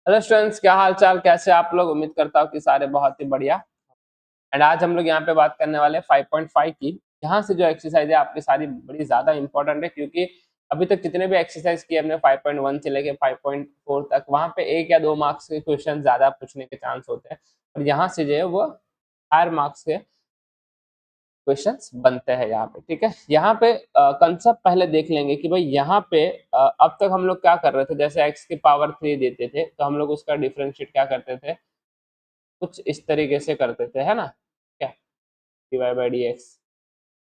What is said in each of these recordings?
Hello students, क्या हाल चाल, कैसे आप लोग। उम्मीद करता हूँ कि सारे बहुत ही बढ़िया। एंड आज हम लोग यहाँ पे बात करने वाले हैं 5.5 की। यहाँ से जो एक्सरसाइज है आपकी सारी बड़ी ज्यादा इंपॉर्टेंट है, क्योंकि अभी तक जितने भी एक्सरसाइज किए हमने 5.1 से लेके 5.4 तक, वहां पे 1 या 2 मार्क्स के क्वेश्चन ज्यादा पूछने के चांस होते हैं, और यहाँ से जो है वो हायर मार्क्स के क्वेश्चंस बनते हैं यहाँ पे। ठीक है, यहाँ पे कंसेप्ट पहले देख लेंगे कि भाई यहाँ पे अब तक हम लोग क्या कर रहे थे। जैसे x की पावर 3 देते थे तो हम लोग उसका डिफरेंशिएट क्या करते थे, कुछ इस तरीके से करते थे, है ना, क्या, dy बाई डी एक्स।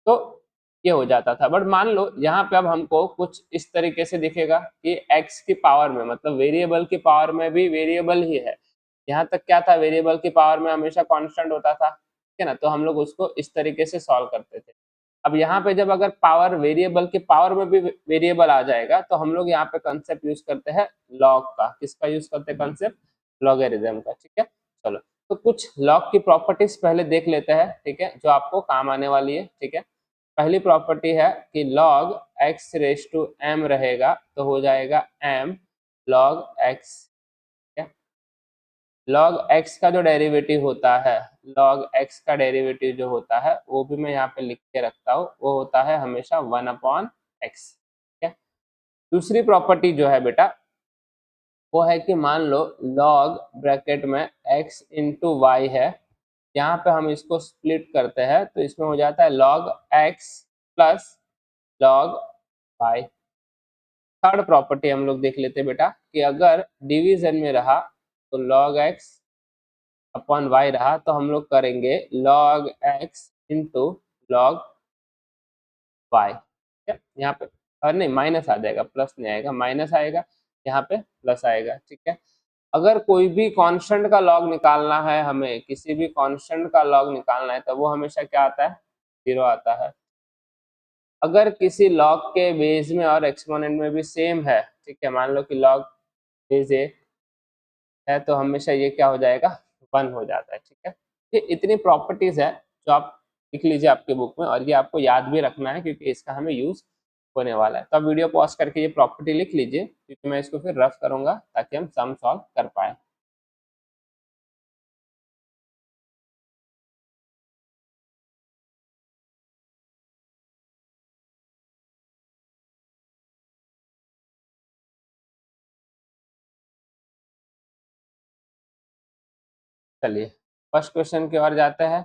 तो ये हो जाता था। बट मान लो यहाँ पे अब हमको कुछ इस तरीके से दिखेगा कि x की पावर में, मतलब वेरिएबल की पावर में भी वेरिएबल ही है। यहाँ तक क्या था, वेरिएबल की पावर में हमेशा कांस्टेंट होता था, ठीक है ना। तो हम लोग उसको इस तरीके से सॉल्व करते थे। अब यहाँ पे जब अगर पावर, वेरिएबल की पावर में भी वेरिएबल आ जाएगा, तो हम लोग यहाँ पे कंसेप्ट यूज करते हैं लॉग का। किसका यूज करते हैं कंसेप्ट, लॉगरिथम का। ठीक है, चलो तो कुछ लॉग की प्रॉपर्टीज पहले देख लेते हैं, ठीक है, जो आपको काम आने वाली है। ठीक है, पहली प्रॉपर्टी है कि log x raise to m रहेगा तो हो जाएगा m log x। log x का जो डेरिवेटिव होता है, log x का डेरिवेटिव जो होता है वो भी मैं यहाँ पे लिख के रखता हूँ, वो होता है हमेशा 1/x। ठीक है, दूसरी प्रॉपर्टी जो है बेटा वो है कि मान लो log ब्रैकेट में x इंटू वाई है, यहाँ पे हम इसको स्प्लिट करते हैं तो इसमें हो जाता है log x plus log y। Third property हम लोग देख लेते हैं बेटा कि अगर डिवीजन में रहा तो log x अपॉन y रहा तो हम लोग करेंगे log x into log y। यहाँ पे, और नहीं, माइनस आ जाएगा, प्लस नहीं आएगा, माइनस आएगा, यहाँ पे प्लस आएगा। ठीक है, अगर कोई भी कांस्टेंट का लॉग निकालना है, हमें किसी भी कांस्टेंट का लॉग निकालना है तो वो हमेशा क्या आता है, 0 आता है। अगर किसी लॉग के बेस में और एक्सपोनेंट में भी सेम है, ठीक है, मान लो कि लॉग बेस ए है तो हमेशा ये क्या हो जाएगा, 1 हो जाता है। ठीक है, ये इतनी प्रॉपर्टीज है जो आप लिख लीजिए आपके बुक में, और ये आपको याद भी रखना है क्योंकि इसका हमें यूज होने वाला है। तो आप वीडियो पॉज करके ये प्रॉपर्टी लिख लीजिए, क्योंकि मैं इसको फिर रफ करूंगा ताकि हम सम सॉल्व कर पाए। चलिए फर्स्ट क्वेश्चन की ओर जाते हैं।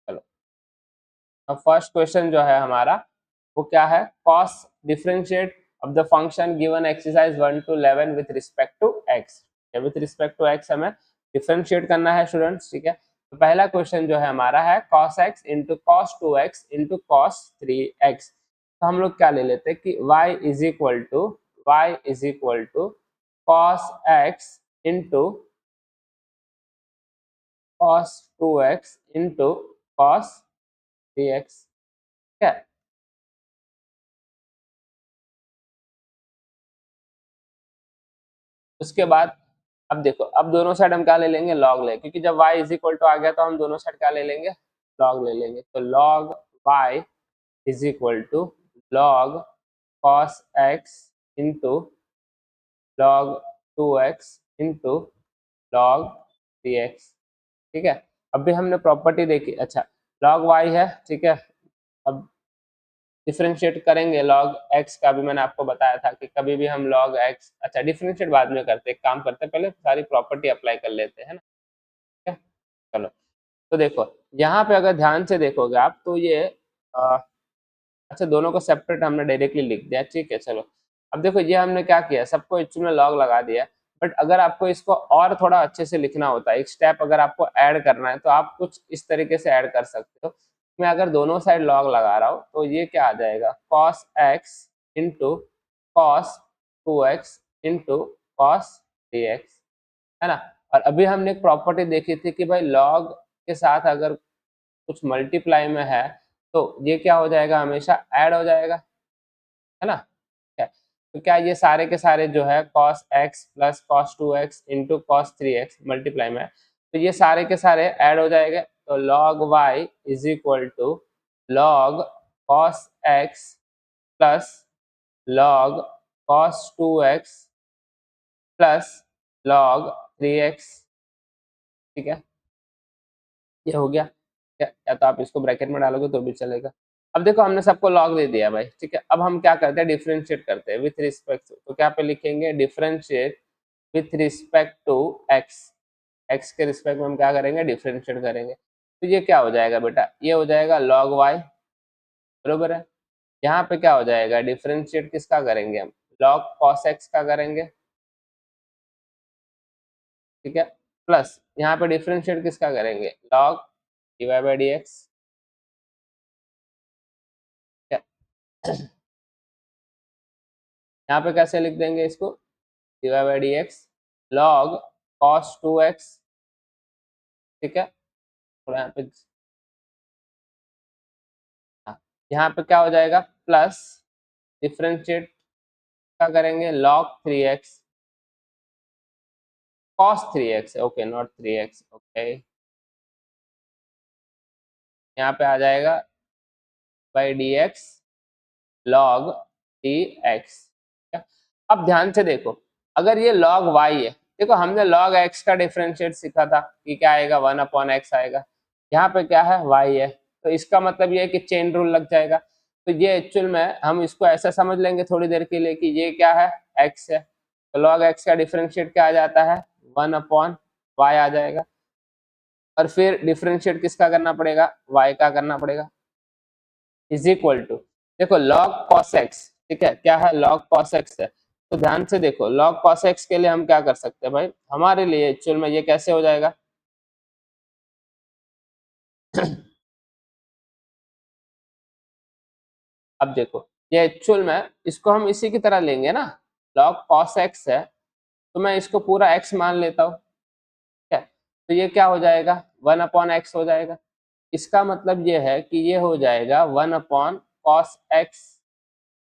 चलो, अब फर्स्ट क्वेश्चन जो है हमारा वो क्या है, cause differentiate of the function given exercise 1 to 11 with respect to x. With respect to x हमें डिफरेंशिएट करना है स्टूडेंट्स। ठीक है, तो पहला क्वेश्चन जो है हमारा है cos x into cos 2x into cos 3x। तो हम लोग क्या ले लेते हैं कि y is equal to cos x into cos 2x into cos 3x। ठीक है, उसके बाद अब देखो, अब दोनों साइड हम क्या ले लेंगे, लॉग ले, क्योंकि जब y इज इक्वल टू आ गया तो हम दोनों साइड क्या ले लेंगे, लॉग ले लेंगे। तो log y is equal to log cos x into log 2x into log 3x। ठीक है, अभी हमने प्रॉपर्टी देखी। अच्छा, लॉग y है, ठीक है, अब डिफरेंशिएट करेंगे लॉग x का भी मैंने आपको बताया था कि कभी भी हम लॉग x, अच्छा डिफरेंशिएट बाद में करते, एक काम करते हैं, पहले सारी प्रॉपर्टी अप्लाई कर लेते हैं ना। ठीक है, चलो तो देखो यहाँ पे अगर ध्यान से देखोगे आप तो ये अ, अच्छा दोनों को सेपरेट हमने डायरेक्टली लिख दिया। ठीक है, चलो अब देखो ये हमने क्या किया, सबको इच में लॉग लगा दिया। बट अगर आपको इसको और थोड़ा अच्छे से लिखना होता है, एक स्टेप अगर आपको ऐड करना है तो आप कुछ इस तरीके से ऐड कर सकते हो। मैं अगर दोनों साइड लॉग लगा रहा हूँ तो ये क्या आ जाएगा, cos x into cos 2x into cos 3x, है ना। और अभी हमने एक प्रॉपर्टी देखी थी कि भाई लॉग के साथ अगर कुछ मल्टीप्लाई में है तो ये क्या हो जाएगा, हमेशा ऐड हो जाएगा, है ना। क्या, तो क्या ये सारे के सारे जो है cos x plus cos 2x into cos 3x multiply में है, तो ये सारे के सारे ऐड हो जाएंगे। तो log y is equal to log cos x plus log cos 2x plus log 3x, ठीक है, ये हो गया। या तो आप इसको ब्रैकेट में डालोगे तो भी चलेगा। अब देखो हमने सबको लॉग दे दिया भाई, ठीक है। अब हम क्या करते हैं, डिफरेंशिएट करते हैं विथ रिस्पेक्ट, तो क्या पे लिखेंगे, differentiate with respect to x, x के रिस्पेक्ट में हम क्या करेंगे, डिफरेंशिएट करेंगे। तो ये क्या हो जाएगा बेटा, ये हो जाएगा लॉग वाई, बरोबर है। यहाँ पे क्या हो जाएगा, डिफरेंशिएट किसका करेंगे हम, लॉग कॉस एक्स का करेंगे, ठीक है, प्लस यहाँ पे डिफरेंशिएट किसका करेंगे, log divide by d x, यहाँ पे कैसे लिख देंगे इसको, divide by d x log cos 2x, ठीक है। थोड़ा यहाँ पे, हाँ, यहाँ पे क्या हो जाएगा, प्लस डिफरेंशिएट क्या करेंगे, log 3x cos 3x, okay not 3x, okay. यहाँ पे आ जाएगा by d x log D x. अब ध्यान से देखो, अगर ये log y है, देखो हमने log x का डिफरेंशिएट सीखा था कि क्या आएगा, 1/x आएगा। यहाँ पे क्या है, y है, तो इसका मतलब ये है कि चेन रूल लग जाएगा। तो ये एक्चुअल में हम इसको ऐसा समझ लेंगे थोड़ी देर के लिए कि ये क्या है, x है, तो log x का डिफरेंशिएट क्या आ जाता है, 1/y आ जाएगा। और फिर डिफरेंशिएट किसका करना पड़ेगा, y का करना पड़ेगा, इज इक्वल टू, देखो log cos x, ठीक है, क्या है, log cos x है। तो ध्यान से देखो log cos x के लिए हम क्या कर सकते हैं भाई, हमारे लिए एक्चुअल में ये कैसे हो जाएगा अब देखो ये एक्चुअल में इसको हम इसी की तरह लेंगे ना, log cos x है, तो मैं इसको पूरा x मान लेता हूँ, ठीक है। तो ये क्या हो जाएगा, 1/x हो जाएगा। इसका मतलब ये है कि ये हो जाएगा 1/cos x,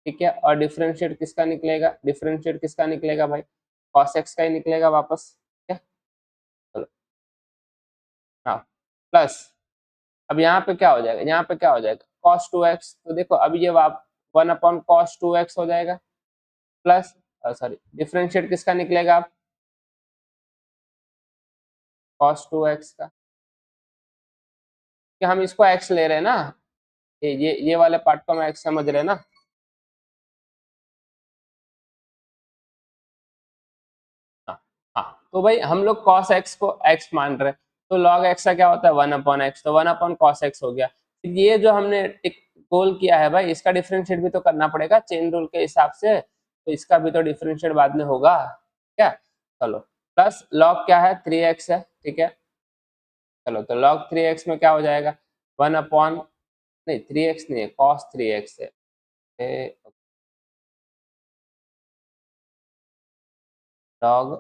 ठीक है। और डिफरेंशिएट किसका निकलेगा, डिफरेंशिएट किसका निकलेगा भाई, cos x का ही निकलेगा वापस, ठीक है। चलो, हाँ, प्लस अब यहाँ पे क्या हो जाएगा, यहाँ पे क्या हो जाएगा, cos 2x, तो देखो अब ये 1/cos 2x हो जाएगा, प्लस सॉरी डिफरेंशिएट किसका निकलेगा आप, cos 2x का, कि हम इसको x ले रहे हैं ना, ये वाले पार्ट को हम x समझ रहे हैं ना। हाँ, हाँ, तो भाई हम लोग cos x को x मान रहे हैं, तो log x का क्या होता है, 1/x, तो 1/cos x हो गया। फिर ये जो हमने गोल किया है भाई, इसका डिफरेंशिएट भी तो करना पड़ेगा चेन रूल के हिसाब से, तो इसका भी तो डिफरेंशिएट बाद में होगा, क्या, चलो, प्लस log क्या है, 3x है, ठीक है। चलो तो log 3x में क्या हो जाएगा, 1/, नहीं 3x नहीं है, cos 3x है, log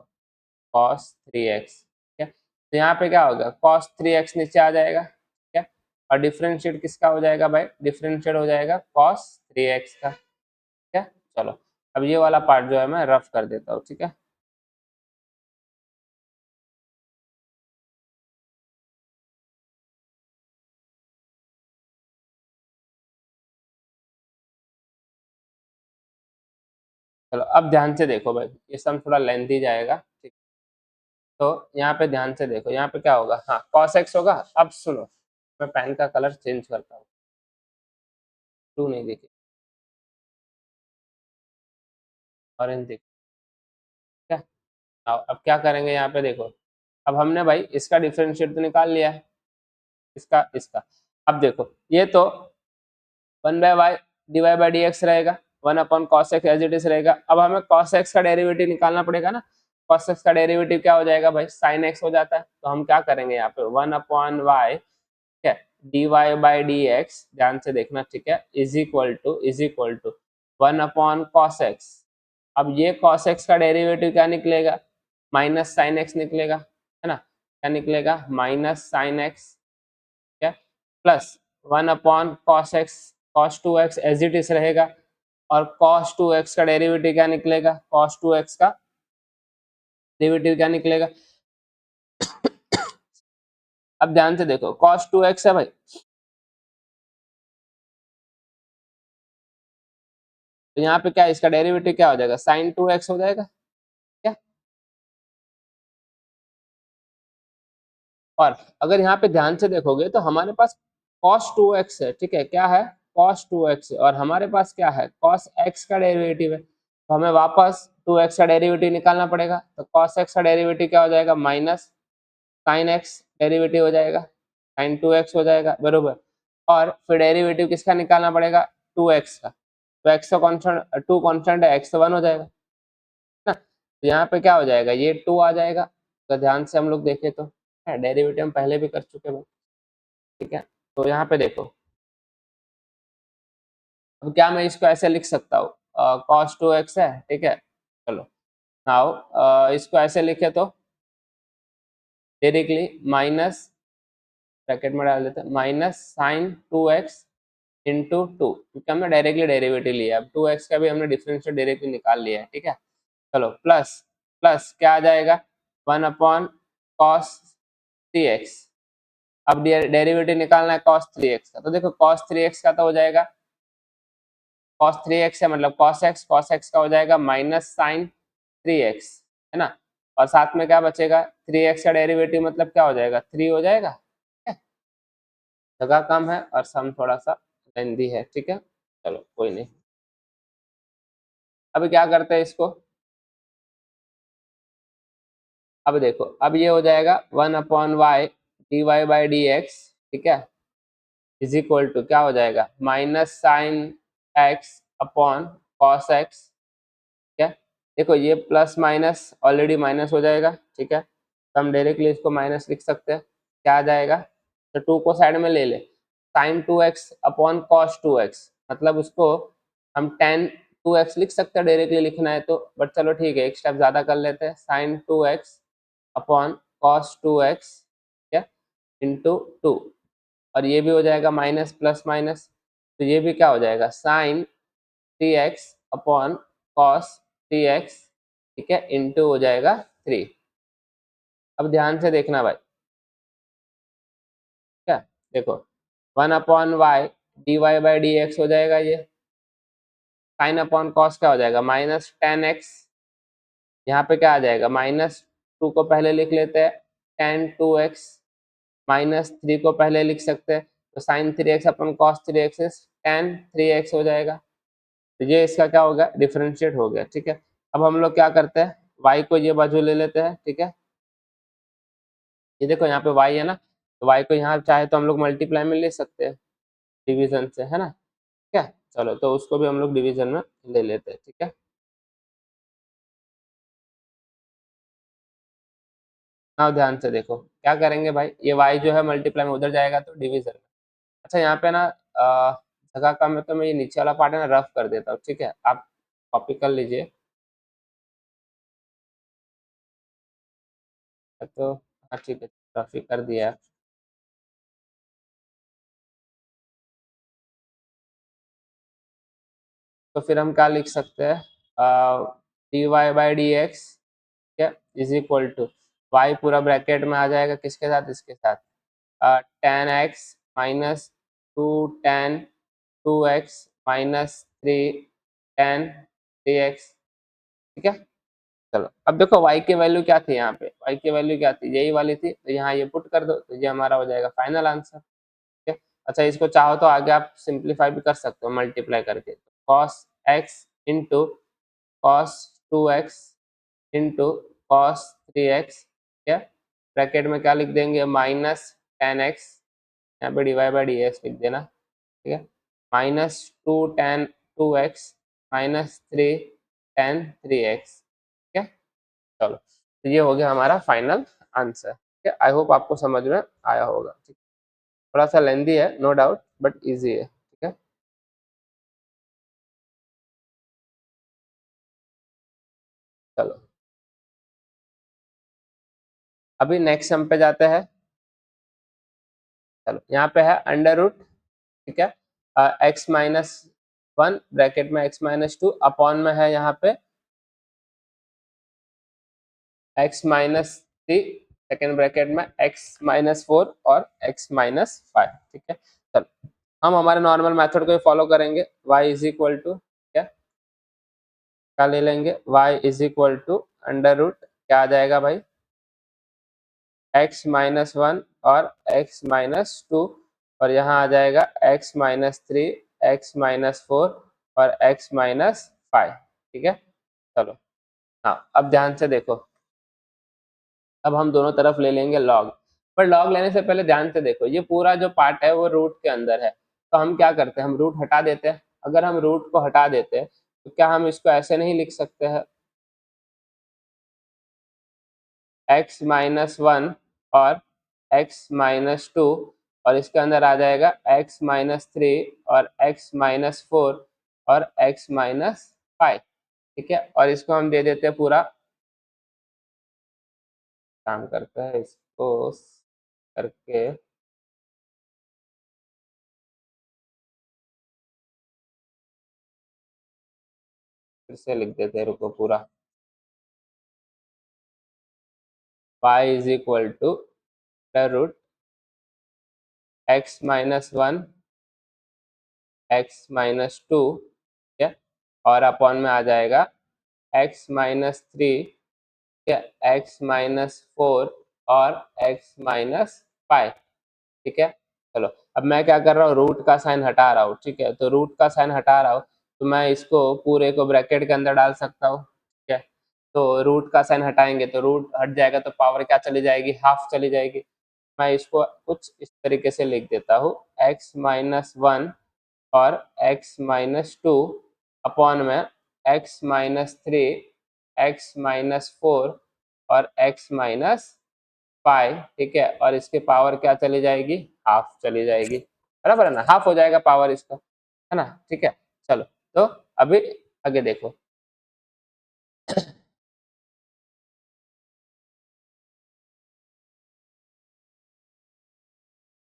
cos 3x, ठीक है। तो यहाँ पे क्या होगा, cos 3x नीचे आ जाएगा, ठीक है। और डिफरेंशिएट किसका हो जाएगा भाई, डिफरेंशिएट हो जाएगा cos 3x का, ठीक है। चलो अब ये वाला पार्ट जो है मैं रफ कर देता हूँ, ठीक है। चलो अब ध्यान से देखो भाई, ये सम थोड़ा लेंथी जाएगा, ठीक। तो यहाँ पे ध्यान से देखो, यहाँ पे क्या होगा, हाँ cos x होगा। अब सुनो, मैं पेन का कलर चेंज करता हूँ, ब्लू नहीं देखिए, ऑरेंज देखिए, ठीक है। अब क्या करेंगे, यहाँ पे देखो, अब हमने भाई इसका डिफरेंशिएट तो निकाल लिया है, इसका इसका। अब देखो ये तो 1/y divide by d x रहेगा, 1/cos x as it is रहेगा। अब हमें cos x का डेरिवेटिव निकालना पड़ेगा ना, cos x का डेरिवेटिव क्या हो जाएगा भाई, sin x हो जाता है। तो हम क्या करेंगे यहाँ पे 1/y, ठीक है, d y by d x, ध्यान से देखना, ठीक है, is equal to 1/cos x। अब ये cos x का डेरिवेटिव क्या निकलेगा, माइनस साइन एक्स निकलेगा, है ना, क्या निकलेगा, माइनस साइन एक्स, ठीक है, plus 1/cos x, cos 2x as it is रहेगा। और cos 2x का डेरिवेटिव क्या निकलेगा, cos 2x का डेरिवेटिव क्या निकलेगा, अब ध्यान से देखो cos 2x है भाई, तो यहाँ पे क्या इसका डेरिवेटिव क्या हो जाएगा, साइन 2x हो जाएगा क्या। और अगर यहाँ पे ध्यान से देखोगे तो हमारे पास cos 2x है, ठीक है, क्या है cos 2x, और हमारे पास क्या है cos x का डेरिवेटिव है, तो हमें वापस 2x का डेरिवेटिव निकालना पड़ेगा। तो cos x का डेरिवेटिव क्या हो जाएगा, माइनस साइन x डेरिवेटिव हो जाएगा, साइन 2x हो जाएगा बरोबर। और फिर डेरिवेटिव किसका निकालना पड़ेगा, 2x का, तो x तो कॉन्स्टेंट, 2 कॉन्स्टेंट है, x तो 1 हो जाएगा ना। तो यहाँ पे क्या हो जाएगा, ये 2 आ जाएगा। तो ध्यान से हम लोग देखें तो डेरिवेटिव हम पहले भी कर चुके हैं, ठीक है। तो यहाँ पे देखो, अब क्या मैं इसको ऐसे लिख सकता हूँ, cos 2x है, ठीक है। चलो नाउ इसको ऐसे लिखे तो डायरेक्टली माइनस, ब्रैकेट में डाल देते हैं, माइनस साइन 2x इंटू 2, क्योंकि हमने डायरेक्टली डेरिवेटिव लिया, अब 2x का भी हमने डिफरेंशियल डायरेक्टली निकाल लिया है, ठीक है। चलो प्लस प्लस क्या आ जाएगा, 1 अपॉन कॉस 3x। अब डेरिवेटिव निकालना है cos 3x का, तो देखो cos 3x का तो हो जाएगा, cos 3x है मतलब cos x का हो जाएगा माइनस साइन 3x, है ना। और साथ में क्या बचेगा, 3x का डेरिवेटिव मतलब क्या हो जाएगा, 3 हो जाएगा, ठीक है। जगह कम है और सम थोड़ा सा लेंदी है, ठीक है। चलो कोई नहीं, अभी क्या करते हैं इसको, अब देखो, अब ये हो जाएगा 1 upon y d y by d x, ठीक है, इज इक्वल टू क्या हो जाएगा, minus sine x upon cos x, ठीक है। देखो ये प्लस माइनस ऑलरेडी माइनस हो जाएगा, ठीक है, तो हम डायरेक्टली इसको माइनस लिख सकते हैं, क्या आ जाएगा, तो 2 को साइड में ले ले, sign 2x upon cos 2x, मतलब उसको हम टेन 2x लिख सकते हैं, डायरेक्टली लिखना है तो, बट चलो ठीक है, एक स्टेप ज़्यादा कर लेते हैं, sign 2x upon cos 2x, ठीक है, इंटू 2, और ये भी हो जाएगा माइनस प्लस माइनस, तो ये भी क्या हो जाएगा, sign 3x upon cos 3x, ठीक है, इंटू हो जाएगा 3। अब ध्यान से देखना भाई, क्या देखो, 1 upon y d y by d x हो जाएगा, ये साइन अपॉन कॉस क्या हो जाएगा, माइनस 10x, यहाँ पे क्या आ जाएगा, माइनस 2 को पहले लिख लेते हैं, टेन 2x, माइनस 3 को पहले लिख सकते हैं, तो साइन 3x अपन कॉस 3x टेन 3x हो जाएगा। तो ये इसका क्या हो गया, डिफरेंशिएट हो गया, ठीक है। अब हम लोग क्या करते हैं, y को ये बाजू ले लेते हैं, ठीक है। ये देखो यहाँ पे y है ना, तो y को यहाँ चाहे तो हम लोग मल्टीप्लाई में ले सकते हैं, डिवीजन से, है ना, ठीक है। चलो तो उसको भी हम लोग डिवीजन में ले लेते हैं, ठीक है। now ध्यान से देखो क्या करेंगे भाई, ये y जो है मल्टीप्लाई में उधर जाएगा तो डिवीजन में। अच्छा यहाँ पे ना जगह कम है तो मैं ये नीचे वाला पार्ट है ना रफ कर देता हूँ, ठीक है, आप कॉपी कर लीजिए। तो हाँ ठीक है, रफ ही कर दिया है। तो फिर हम क्या लिख सकते हैं, d y by d x, ठीक है, इज इक्वल टू वाई पूरा ब्रैकेट में आ जाएगा, किसके साथ, इसके साथ, tan x minus two tan 2x minus 3 tan 3x, ठीक है। चलो अब देखो y की वैल्यू क्या थी, यहाँ पे y की वैल्यू क्या थी, यही वाली थी, तो यहाँ ये पुट कर दो, तो ये हमारा हो जाएगा फाइनल आंसर, ठीक है। अच्छा इसको चाहो तो आगे आप सिंप्लीफाई भी कर सकते हो मल्टीप्लाई करके, cos x into cos 2x into cos 3x, ठीक है, ब्रैकेट में क्या लिख देंगे, माइनस 10x, यहाँ पे डिवाइड बाई डी एक्स लिख देना, ठीक है, minus 2 ten 2x minus 3 tan 3x, ठीक है। चलो तो ये हो गया हमारा फाइनल आंसर, ठीक है। आई होप आपको समझ में आया होगा, ठीक, थोड़ा सा लेंदी है नो डाउट बट इजी है, ठीक है। चलो अभी नेक्स्ट सम पे जाते हैं। चलो यहाँ पे है अंडर रूट, ठीक है, एक्स माइनस 1 ब्रैकेट में एक्स माइनस 2 अपॉन में है यहाँ पे एक्स माइनस 3 सेकेंड ब्रैकेट में एक्स माइनस 4 और एक्स माइनस 5, ठीक है। चलो हम हमारे नॉर्मल मेथड को फॉलो करेंगे, y इज इक्वल टू, ठीक है, क्या ले लेंगे, y is equal to under root क्या आ जाएगा भाई, x माइनस वन और x माइनस टू, और यहाँ आ जाएगा x minus three, x minus four और x माइनस फाइव। ठीक है, चलो हाँ अब ध्यान से देखो, अब हम दोनों तरफ ले लेंगे लॉग, पर लॉग लेने से पहले ध्यान से देखो, ये पूरा जो पार्ट है वो रूट के अंदर है, तो हम क्या करते हैं, हम रूट हटा देते हैं। अगर हम रूट को हटा देते हैं तो क्या हम इसको ऐसे नहीं लिख सकते हैं, x माइनस वन और x माइनस टू, और इसके अंदर आ जाएगा x माइनस थ्री और x माइनस फोर और x माइनस फाइव। ठीक है, और इसको हम दे देते हैं पूरा, काम करते हैं इसको करके, फिर से लिख देते हैं, रुको पूरा, y is equal to root x minus one, x minus two, ठीक है, और अपॉन में आ जाएगा x माइनस थ्री, ठीक है, x माइनस फोर और x माइनस फाइव। ठीक है, चलो अब मैं क्या कर रहा हूँ, रूट का साइन हटा रहा हूँ। ठीक है, तो रूट का साइन हटा रहा हूँ तो मैं इसको पूरे को ब्रैकेट के अंदर डाल सकता हूँ। ठीक है, तो रूट का साइन हटाएंगे तो रूट हट जाएगा, तो पावर क्या चली जाएगी, हाफ चली जाएगी। मैं इसको कुछ इस तरीके से लिख देता हूँ, x माइनस वन और x माइनस टू अपॉन में x minus three, x minus four और x माइनस फाइव। ठीक है, और इसके पावर क्या चली जाएगी, हाफ चली जाएगी, बराबर है ना, हाफ हो जाएगा पावर इसका, है ना। ठीक है, चलो तो अभी आगे देखो,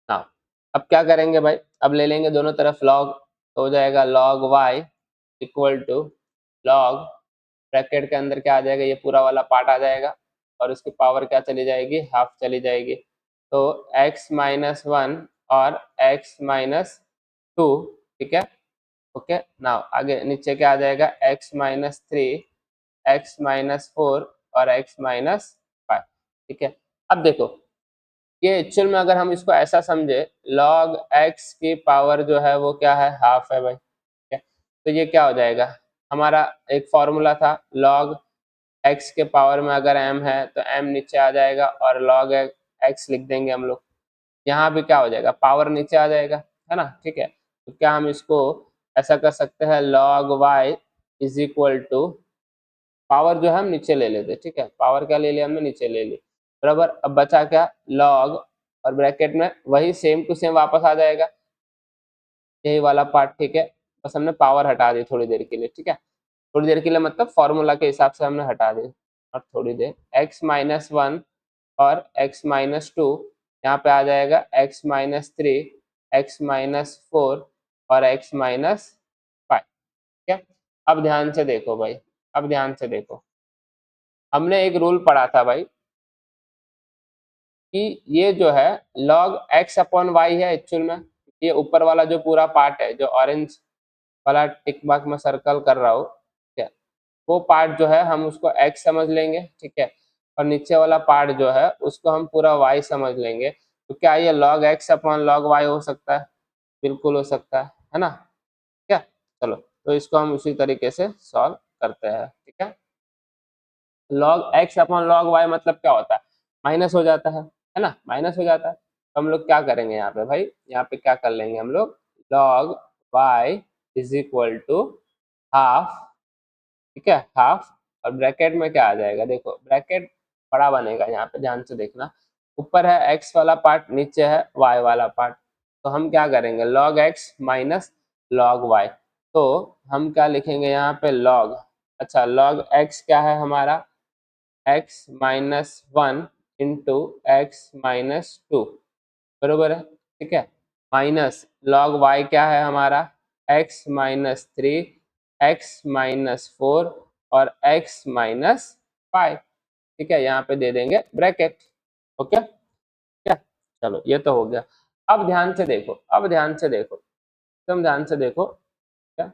हाँ अब क्या करेंगे भाई, अब ले लेंगे दोनों तरफ लॉग, तो हो जाएगा log y equal to log, bracket के अंदर क्या आ जाएगा, ये पूरा वाला पार्ट आ जाएगा, और उसकी पावर क्या चली जाएगी, हाफ चली जाएगी, तो x माइनस वन और x माइनस टू। ठीक है, ओके नाउ आगे नीचे क्या आ जाएगा, x minus three, x minus four और एक्स माइनस फाइव। ठीक है, अब देखो ये एक्चुअल में अगर हम इसको ऐसा समझे, log x की पावर जो है वो क्या है, हाफ है भाई। ठीक है, तो ये क्या हो जाएगा, हमारा एक फॉर्मूला था, log x के पावर में अगर m है तो m नीचे आ जाएगा और log x लिख देंगे हम लोग, यहाँ भी क्या हो जाएगा, पावर नीचे आ जाएगा, है ना। ठीक है, तो क्या हम इसको ऐसा कर सकते हैं, log y is equal to, power जो है हम नीचे ले लेते, ठीक है, पावर क्या ले लिया हमने, नीचे ले ली, बराबर। अब बचा क्या, लॉग, और ब्रैकेट में वही सेम टू सेम वापस आ जाएगा, यही वाला पार्ट। ठीक है, बस हमने पावर हटा दी थोड़ी देर के लिए। ठीक है, थोड़ी देर के लिए मतलब फॉर्मूला के हिसाब से हमने हटा दी, और थोड़ी देर एक्स माइनस वन और एक्स माइनस टू, यहाँ पे आ जाएगा x minus three, x minus four और एक्स माइनस फाइव। ठीक है, अब ध्यान से देखो भाई, अब ध्यान से देखो, हमने एक रूल पढ़ा था भाई कि ये जो है log x अपॉन वाई है एक्चुअल में, ये ऊपर वाला जो पूरा पार्ट है, जो ऑरेंज वाला टिक मार्क में सर्कल कर रहा हूँ, ठीक है, वो पार्ट जो है हम उसको x समझ लेंगे। ठीक है, और नीचे वाला पार्ट जो है उसको हम पूरा y समझ लेंगे, तो क्या ये log x upon log y हो सकता है, बिल्कुल हो सकता है ना। ठीक है, चलो तो इसको हम उसी तरीके से सॉल्व करते हैं। ठीक है, log x upon log y मतलब क्या होता है, माइनस हो जाता है ना, माइनस हो जाता है, तो हम लोग क्या करेंगे यहाँ पे भाई, यहाँ पे क्या कर लेंगे हम लोग, log y is equal to half, ठीक है, हाफ, और ब्रैकेट में क्या आ जाएगा, देखो ब्रैकेट बड़ा बनेगा, यहाँ पे ध्यान से देखना, ऊपर है x वाला पार्ट, नीचे है y वाला पार्ट, तो हम क्या करेंगे, log x minus log y, तो हम क्या लिखेंगे यहाँ पे log, अच्छा log x क्या है हमारा, x minus one into x minus to, बरोबर है। ठीक है, माइनस लॉग वाई क्या है हमारा, x minus three, x minus four और एक्स माइनस फाइव। ठीक है, यहाँ पे दे देंगे ब्रैकेट। ओके, क्या, चलो ये तो हो गया। अब ध्यान से देखो, अब ध्यान से देखो, एकदम ध्यान से देखो, क्या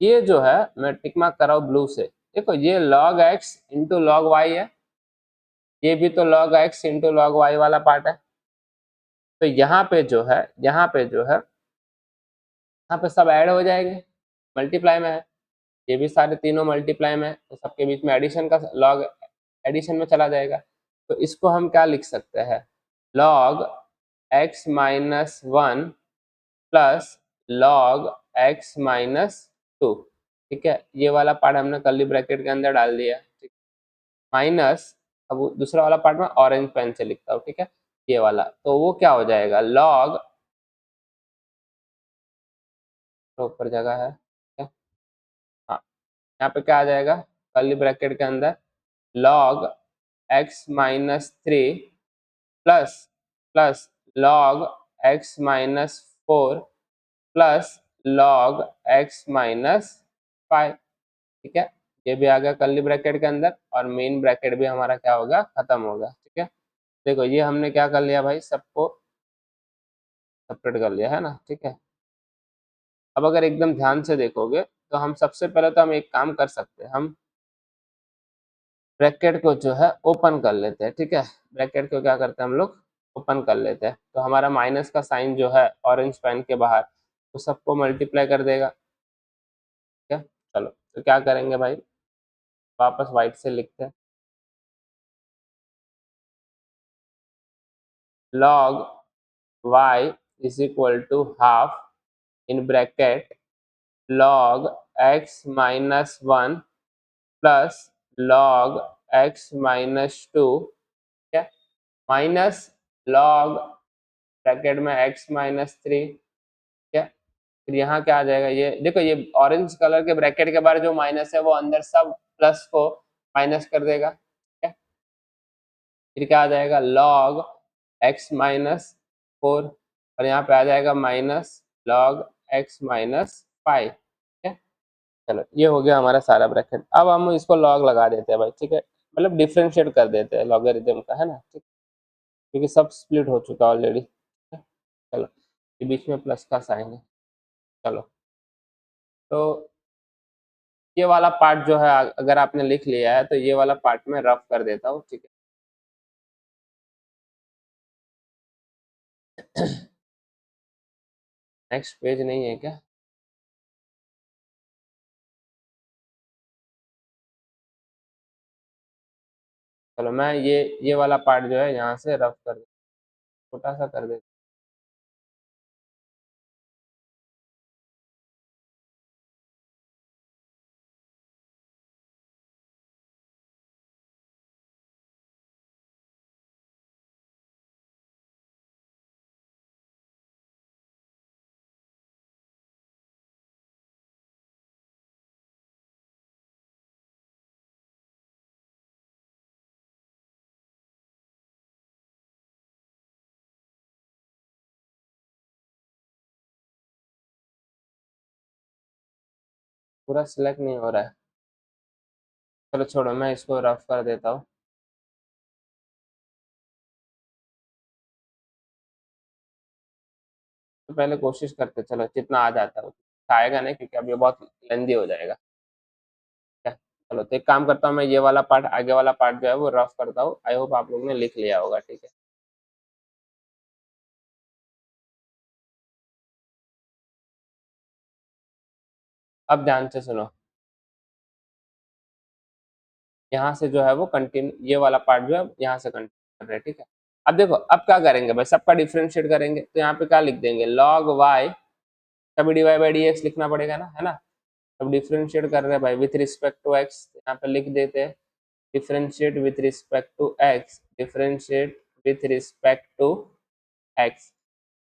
ये जो है मैं टिक मार्क कर रहा हूँ ब्लू से, देखो ये log x into log y है, ये भी तो log x into log y वाला पार्ट है। तो यहाँ पे जो है, यहाँ पे जो है, यहाँ पे सब ऐड हो जाएंगे, मल्टीप्लाई में है, ये भी सारे तीनों मल्टीप्लाई में है, तो सबके बीच में एडिशन का लॉग एडिशन में चला जाएगा। तो इसको हम क्या लिख सकते हैं, log x minus one plus log x minus two. ठीक है, ये वाला पार्ट हमने कर्ली ब्रैकेट के अंदर डाल दिया, ठीक, माइनस, अब दूसरा वाला पार्ट में ऑरेंज पेन से लिखता हूँ, ठीक है, ये वाला, तो वो क्या हो जाएगा log, तो ऊपर जगह है, ठीक है? हाँ, यहाँ पे क्या आ जाएगा कर्ली ब्रैकेट के अंदर log x minus three plus plus log x minus four plus log x minus five. ठीक है, ये भी आ गया कर्ली ब्रैकेट के अंदर और मेन ब्रैकेट भी हमारा क्या होगा, खत्म होगा। ठीक है, देखो ये हमने क्या कर लिया भाई, सबको सेपरेट कर लिया है ना। ठीक है, अब अगर एकदम ध्यान से देखोगे तो हम सबसे पहले तो हम एक काम कर सकते हैं, हम ब्रैकेट को जो है ओपन कर लेते हैं। ठीक है, ब्रैकेट को क्या करते हैं हम लोग, ओपन कर लेते हैं, तो हमारा माइनस का साइन जो है ऑरेंज पेन के बाहर, तो सबको मल्टीप्लाई कर देगा। ठीक है, चलो तो क्या करेंगे भाई, वापस व्हाइट से लिखते हैं, log y is equal to half in bracket log x minus one plus log x minus two, ठीक है, माइनस log ब्रैकेट में x माइनस थ्री। ठीक है, फिर यहाँ क्या आ जाएगा, ये देखो ये ऑरेंज कलर के ब्रैकेट के बारे जो माइनस है वो अंदर सब प्लस को माइनस कर देगा। ठीक है, फिर क्या आ जाएगा log x माइनस फोर और यहाँ पे आ जाएगा minus log x minus five. ठीक है, चलो ये हो गया हमारा सारा ब्रैकेट। अब हम इसको लॉग लगा देते हैं भाई। ठीक है, मतलब डिफ्रेंशिएट कर देते हैं लॉगरिथम का, है ना। ठीक, क्योंकि सब स्प्लिट हो चुका ऑलरेडी। चलो, ये बीच में प्लस का साइन है। चलो, तो ये वाला पार्ट जो है अगर आपने लिख लिया है तो ये वाला पार्ट में रफ कर देता हूँ। ठीक है, नेक्स्ट पेज नहीं है क्या, चलो मैं ये वाला पार्ट जो है यहाँ से रफ कर देता, छोटा सा कर देता। पूरा सिलेक्ट नहीं हो रहा है, चलो छोड़ो मैं इसको रफ कर देता हूँ। तो पहले कोशिश करते, चलो जितना आ जाता है, आएगा नहीं क्योंकि अब ये बहुत लेंदी हो जाएगा। क्या, चलो तो एक काम करता हूँ, मैं ये वाला पार्ट, आगे वाला पार्ट जो है वो रफ करता हूँ। आई होप आप लोगों ने लिख लिया होगा। ठीक है, अब ध्यान से सुनो, यहाँ से जो है वो कंटिन्यू, ये वाला पार्ट जो है यहाँ से कंटिन्यू कर रहे हैं। ठीक है, अब देखो अब क्या करेंगे भाई, सबका डिफ्रेंशिएट करेंगे, तो यहाँ पे क्या लिख देंगे, log y, कभी d y by d x लिखना पड़ेगा ना, है ना। अब डिफ्रेंशिएट कर रहे हैं भाई विथ रिस्पेक्ट टू एक्स, यहाँ पे लिख देते हैं differentiate with respect to x, differentiate with respect to x.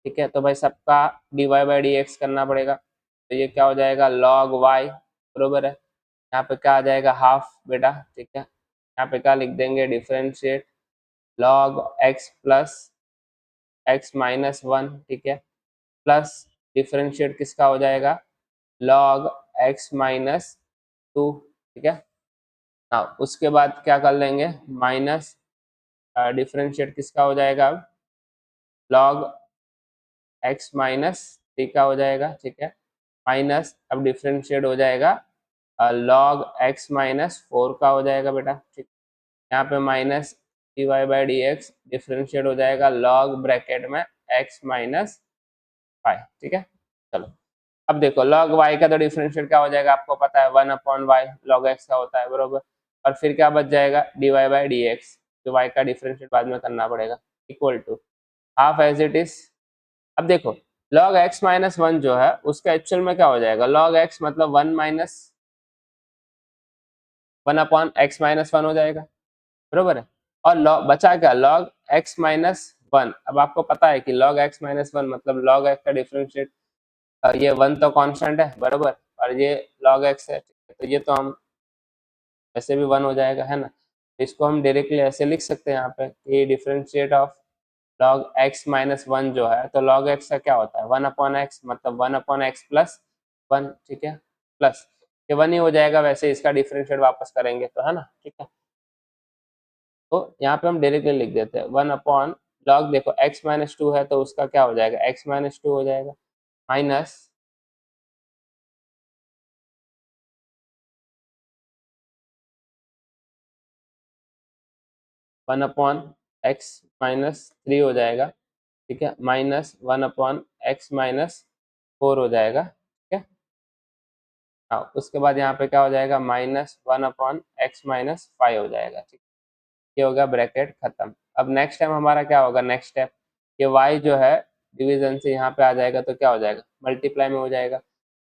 ठीक है, तो भाई सबका d y by d x करना पड़ेगा, तो ये क्या हो जाएगा log y, बरोबर है, यहाँ पे क्या आ जाएगा हाफ बेटा। ठीक है, यहाँ पे क्या लिख देंगे, differentiate log x plus x minus one. ठीक है, प्लस डिफ्रेंशिएट किसका हो जाएगा, log x माइनस टू। ठीक है, हाँ उसके बाद क्या कर लेंगे, माइनस डिफ्रेंशिएट किसका हो जाएगा अब, log x माइनस थ्री का हो जाएगा। ठीक है, माइनस, अब डिफ्रेंशिएट हो जाएगा log x माइनस 4 का हो जाएगा बेटा, ठीक। यहाँ पे minus dy by d x differentiate हो जाएगा log ब्रैकेट में x माइनस 5, ठीक है। चलो अब देखो log y का तो डिफरेंशिएट क्या हो जाएगा, आपको पता है 1 अपॉन वाई log x का होता है, बरोबर। और फिर क्या बच जाएगा, dy बाई डी एक्स, जो y का डिफरेंशिएट बाद में करना पड़ेगा, equal to half as it is. अब देखो log x माइनस 1 जो है उसका एक्चुअल में क्या हो जाएगा, log x मतलब 1 माइनस 1 अपॉन x माइनस 1 हो जाएगा, बरोबर है। और बचा क्या, log x माइनस 1। अब आपको पता है कि log x माइनस 1 मतलब log x का डिफरेंशिएट, ये 1 तो कांस्टेंट है, बरोबर, और ये log x है, तो ये तो हम ऐसे भी 1 हो जाएगा, है ना। तो इसको हम डायरेक्टली ऐसे लिख सकते हैं यहाँ पे कि differentiate of log x minus 1 जो है, तो log x का क्या होता है 1 अपॉन एक्स, मतलब 1 अपॉन एक्स प्लस 1, ठीक है, प्लस ये 1 ही हो जाएगा, वैसे इसका डिफरेंशिएट वापस करेंगे तो, है ना, ठीक है। तो यहाँ पे हम डायरेक्टली लिख देते हैं 1 अपॉन log, देखो x माइनस 2 है तो उसका क्या हो जाएगा, x माइनस 2 हो जाएगा, माइनस 1 अपॉन एक्स माइनस 3 हो जाएगा, ठीक है, माइनस 1 अपॉन एक्स माइनस 4 हो जाएगा, ठीक है। हाँ, उसके बाद यहाँ पे क्या हो जाएगा, माइनस 1 अपॉन एक्स माइनस 5 हो जाएगा, ठीक। ये होगा ब्रैकेट खत्म। अब नेक्स्ट टाइम हमारा क्या होगा, नेक्स्ट स्टेप, ये y जो है डिवीजन से यहाँ पे आ जाएगा तो क्या हो जाएगा, मल्टीप्लाई में हो जाएगा।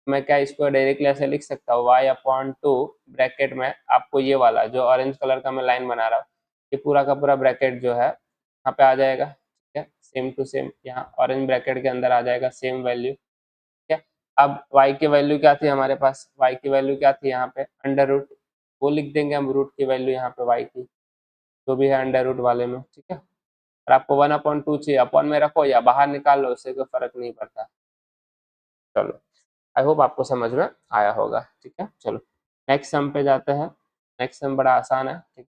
मैं क्या इसको डायरेक्टली ऐसे लिख सकता हूँ, y अपॉन 2 ब्रैकेट में, आपको ये वाला जो ऑरेंज कलर का मैं लाइन बना रहा हूँ, ये पूरा का पूरा ब्रैकेट जो है यहाँ पे आ जाएगा, ठीक है, सेम टू सेम यहाँ ऑरेंज ब्रैकेट के अंदर आ जाएगा सेम वैल्यू, ठीक है। अब y की वैल्यू क्या थी हमारे पास, y की वैल्यू क्या थी यहाँ पे अंडर रूट, वो लिख देंगे हम रूट की वैल्यू यहाँ पे y की, जो भी है अंडर रूट वाले में, ठीक है। और आपको 1/2 चाहिए, अपॉन में रखो या बाहर निकाल लो, उससे कोई फर्क नहीं पड़ता। चलो आई होप आपको समझ में आया होगा, ठीक है। चलो नेक्स्ट सम पे जाते हैं। नेक्स्ट सम बड़ा आसान है, ठीक।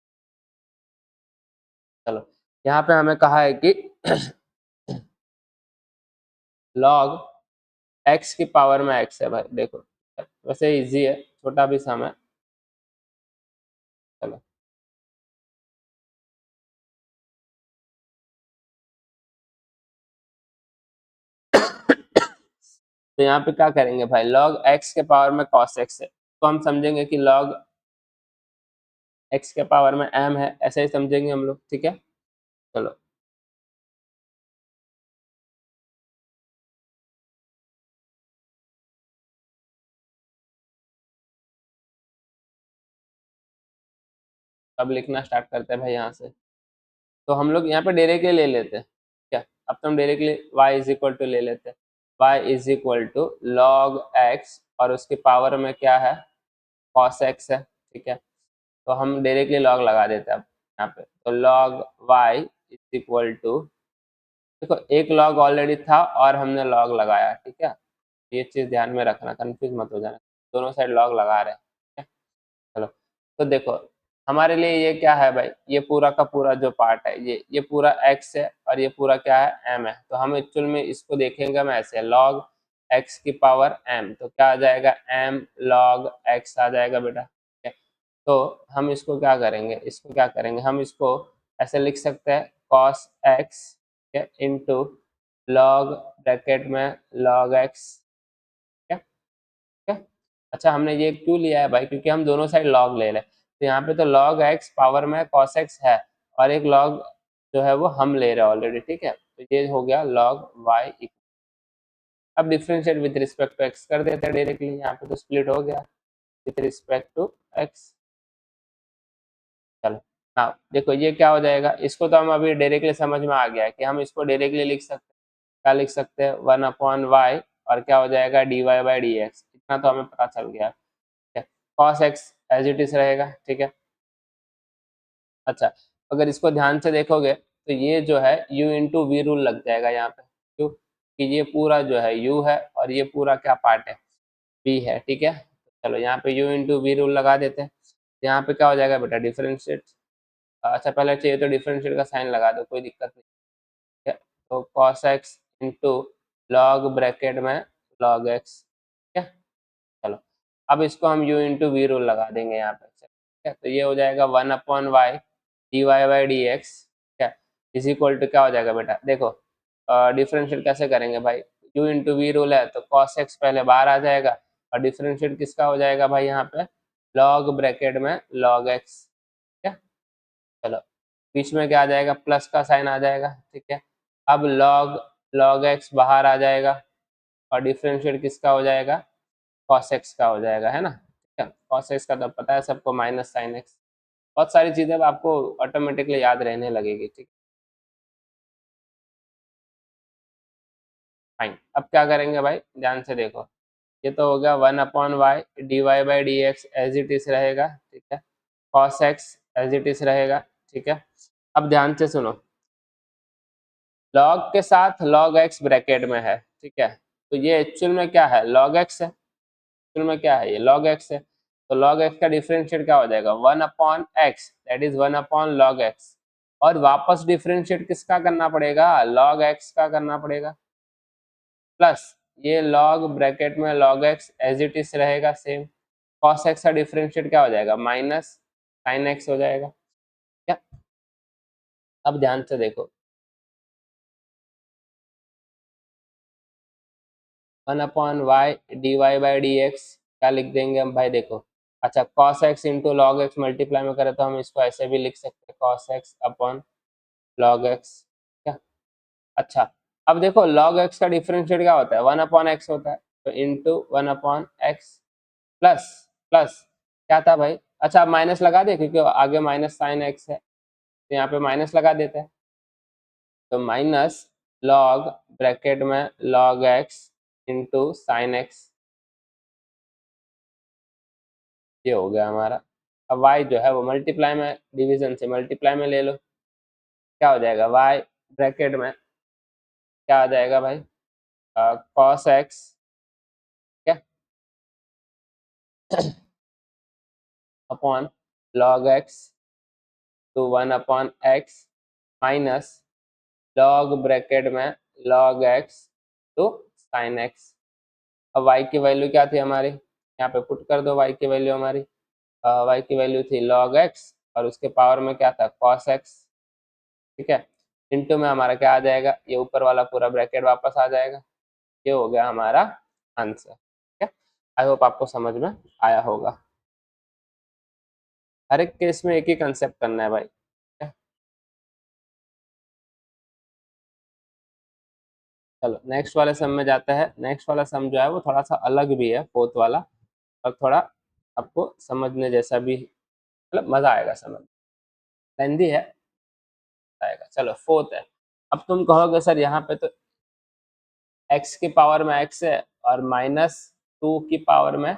चलो यहाँ पे हमें कहा है कि log x की पावर में x है भाई, देखो वैसे इजी है, छोटा भी सम है। चलो तो यहाँ पे क्या करेंगे भाई, log x के पावर में cos x है, तो हम समझेंगे कि log x के पावर में m है, ऐसे ही समझेंगे हम लोग, ठीक है। चलो अब लिखना स्टार्ट करते हैं भाई यहाँ से। तो हम लोग यहाँ पे डायरेक्टली ले लेते हैं, क्या, अब तो हम directly y is equal to ले लेते हैं, y is equal to log x और उसकी पावर में क्या है cos x है, ठीक है। तो हम डायरेक्टली log लगा देते हैं अब यहाँ पे, तो log y is equal to, देखो एक log ऑलरेडी था और हमने log लगाया, ठीक है, ये चीज ध्यान में रखना, कंफ्यूज मत हो जाना, दोनों साइड log लगा रहे हैं, ठीक है। चलो तो देखो हमारे लिए ये क्या है भाई, ये पूरा का पूरा जो पार्ट है ये पूरा x है और ये पूरा क्या है m है, तो हम एक्चुअल में इसको देखेंगे मैं ऐसे log x की पावर m, तो क्या आ जाएगा m log x आ जाएगा बेटा, ठीक है। तो हम इसको क्या करेंगे, इसको क्या करेंगे, हम इसको ऐसे लिख सकते हैं cos x, ठीक है, इंटू log ब्रैकेट में log x, ठीक है, ठीक है। अच्छा हमने ये क्यों लिया है भाई, क्योंकि हम दोनों साइड log ले रहे हैं, तो यहाँ पे तो log x पावर में cos x है और एक log जो है वो हम ले रहे हैं ऑलरेडी, ठीक है, तो ये हो गया log y। अब differentiate with respect to x कर देते हैं डायरेक्टली, यहाँ पे तो स्प्लिट हो गया विद रिस्पेक्ट टू x। चलो हाँ देखो ये क्या हो जाएगा, इसको तो हम अभी डायरेक्टली समझ में आ गया है कि हम इसको डायरेक्टली लिख सकते हैं, क्या लिख सकते हैं 1 अपॉन वाई और क्या हो जाएगा dy बाई डी एक्स, इतना तो हमें पता चल गया, ठीक है। cos x as it is रहेगा, ठीक है। अच्छा अगर इसको ध्यान से देखोगे तो ये जो है u इंटू वी रूल लग जाएगा यहाँ पे, क्यों कि ये पूरा जो है u है और ये पूरा क्या पार्ट है v है, ठीक है। चलो यहाँ पे u इंटू वी रूल लगा देते हैं, यहाँ पे क्या हो जाएगा बेटा डिफरेंशिएट, अच्छा पहले चाहिए तो डिफरेंशिएट का साइन लगा दो, कोई दिक्कत नहीं, ठीक है। तो cos x into log bracket में log x, ठीक है। अब इसको हम u इंटू वी रूल लगा देंगे यहाँ पे, ठीक है। तो ये हो जाएगा 1/y dy/dx, ठीक है, इज इक्वल टू क्या हो जाएगा बेटा, देखो डिफरेंशिएट कैसे करेंगे भाई, u इंटू वी रूल है तो cos x पहले बाहर आ जाएगा, और डिफरेंशिएट किसका हो जाएगा भाई यहाँ पे, log ब्रैकेट में log x, ठीक है। चलो बीच में क्या आ जाएगा, प्लस का साइन आ जाएगा, ठीक है। अब log x बाहर आ जाएगा, और डिफरेंशिएट किसका हो जाएगा, cos x का हो जाएगा, है ना, ठीक है। cos x का तो पता है सबको, माइनस साइन x, बहुत सारी चीजें अब आपको ऑटोमेटिकली याद रहने लगेगी, ठीक है। फाइन, अब क्या करेंगे भाई, ध्यान से देखो, ये तो हो गया 1/y dy/dx as it is रहेगा, ठीक है, cos x as it is रहेगा, ठीक है। अब ध्यान से सुनो, log के साथ log x ब्रैकेट में है, ठीक है, तो ये एक्चुअल में क्या है, log x है, एक्चुअल में क्या है, ये log x है, तो log x का डिफरेंशिएट क्या हो जाएगा, 1/x, that is 1/log x, और वापस डिफरेंशिएट किसका करना पड़ेगा, log x का करना पड़ेगा, प्लस ये log ब्रैकेट में log x as it is रहेगा सेम, cos x का डिफरेंशिएट क्या हो जाएगा, माइनस sin x हो जाएगा, क्या। अब ध्यान से देखो, 1/y dy/dx क्या लिख देंगे हम भाई, देखो, अच्छा cos x into log x multiply में करें तो हम इसको ऐसे भी लिख सकते हैं, cos x upon log x, क्या। अच्छा अब देखो log x का डिफरेंशिएट क्या होता है, 1/x होता है, तो इंटू 1/x प्लस प्लस क्या था भाई, अच्छा माइनस लगा दे क्योंकि आगे माइनस साइन x है, तो यहाँ पे माइनस लगा देते हैं, तो माइनस log ब्रैकेट में log x into sine x, ये हो गया हमारा। अब y जो है वो मल्टीप्लाई में, डिवीजन से मल्टीप्लाई में ले लो, क्या हो जाएगा, y ब्रैकेट में क्या आ जाएगा भाई, cos x, क्या, upon log x to 1/x minus log bracket में log x to sin x। अब y की वैल्यू क्या थी हमारी, यहाँ पे पुट कर दो y की वैल्यू हमारी, y की वैल्यू थी log x, और उसके पावर में क्या था, cos x, ठीक है, इंटू में हमारा क्या आ जाएगा, ये ऊपर वाला पूरा ब्रैकेट वापस आ जाएगा, ये हो गया हमारा आंसर, ठीक है। आई होप आपको समझ में आया होगा, हर एक केस में एक ही कंसेप्ट करना है भाई, ठीक है? चलो नेक्स्ट वाले सम में जाते हैं, नेक्स्ट वाला सम जो है वो थोड़ा सा अलग भी है, फोर्थ वाला, और थोड़ा आपको समझने जैसा भी, मतलब मजा आएगा समझ, लेंदी है, आएगा। चलो फोर्थ है, अब तुम कहोगे सर यहाँ पे तो x की पावर में x है और -2 की पावर में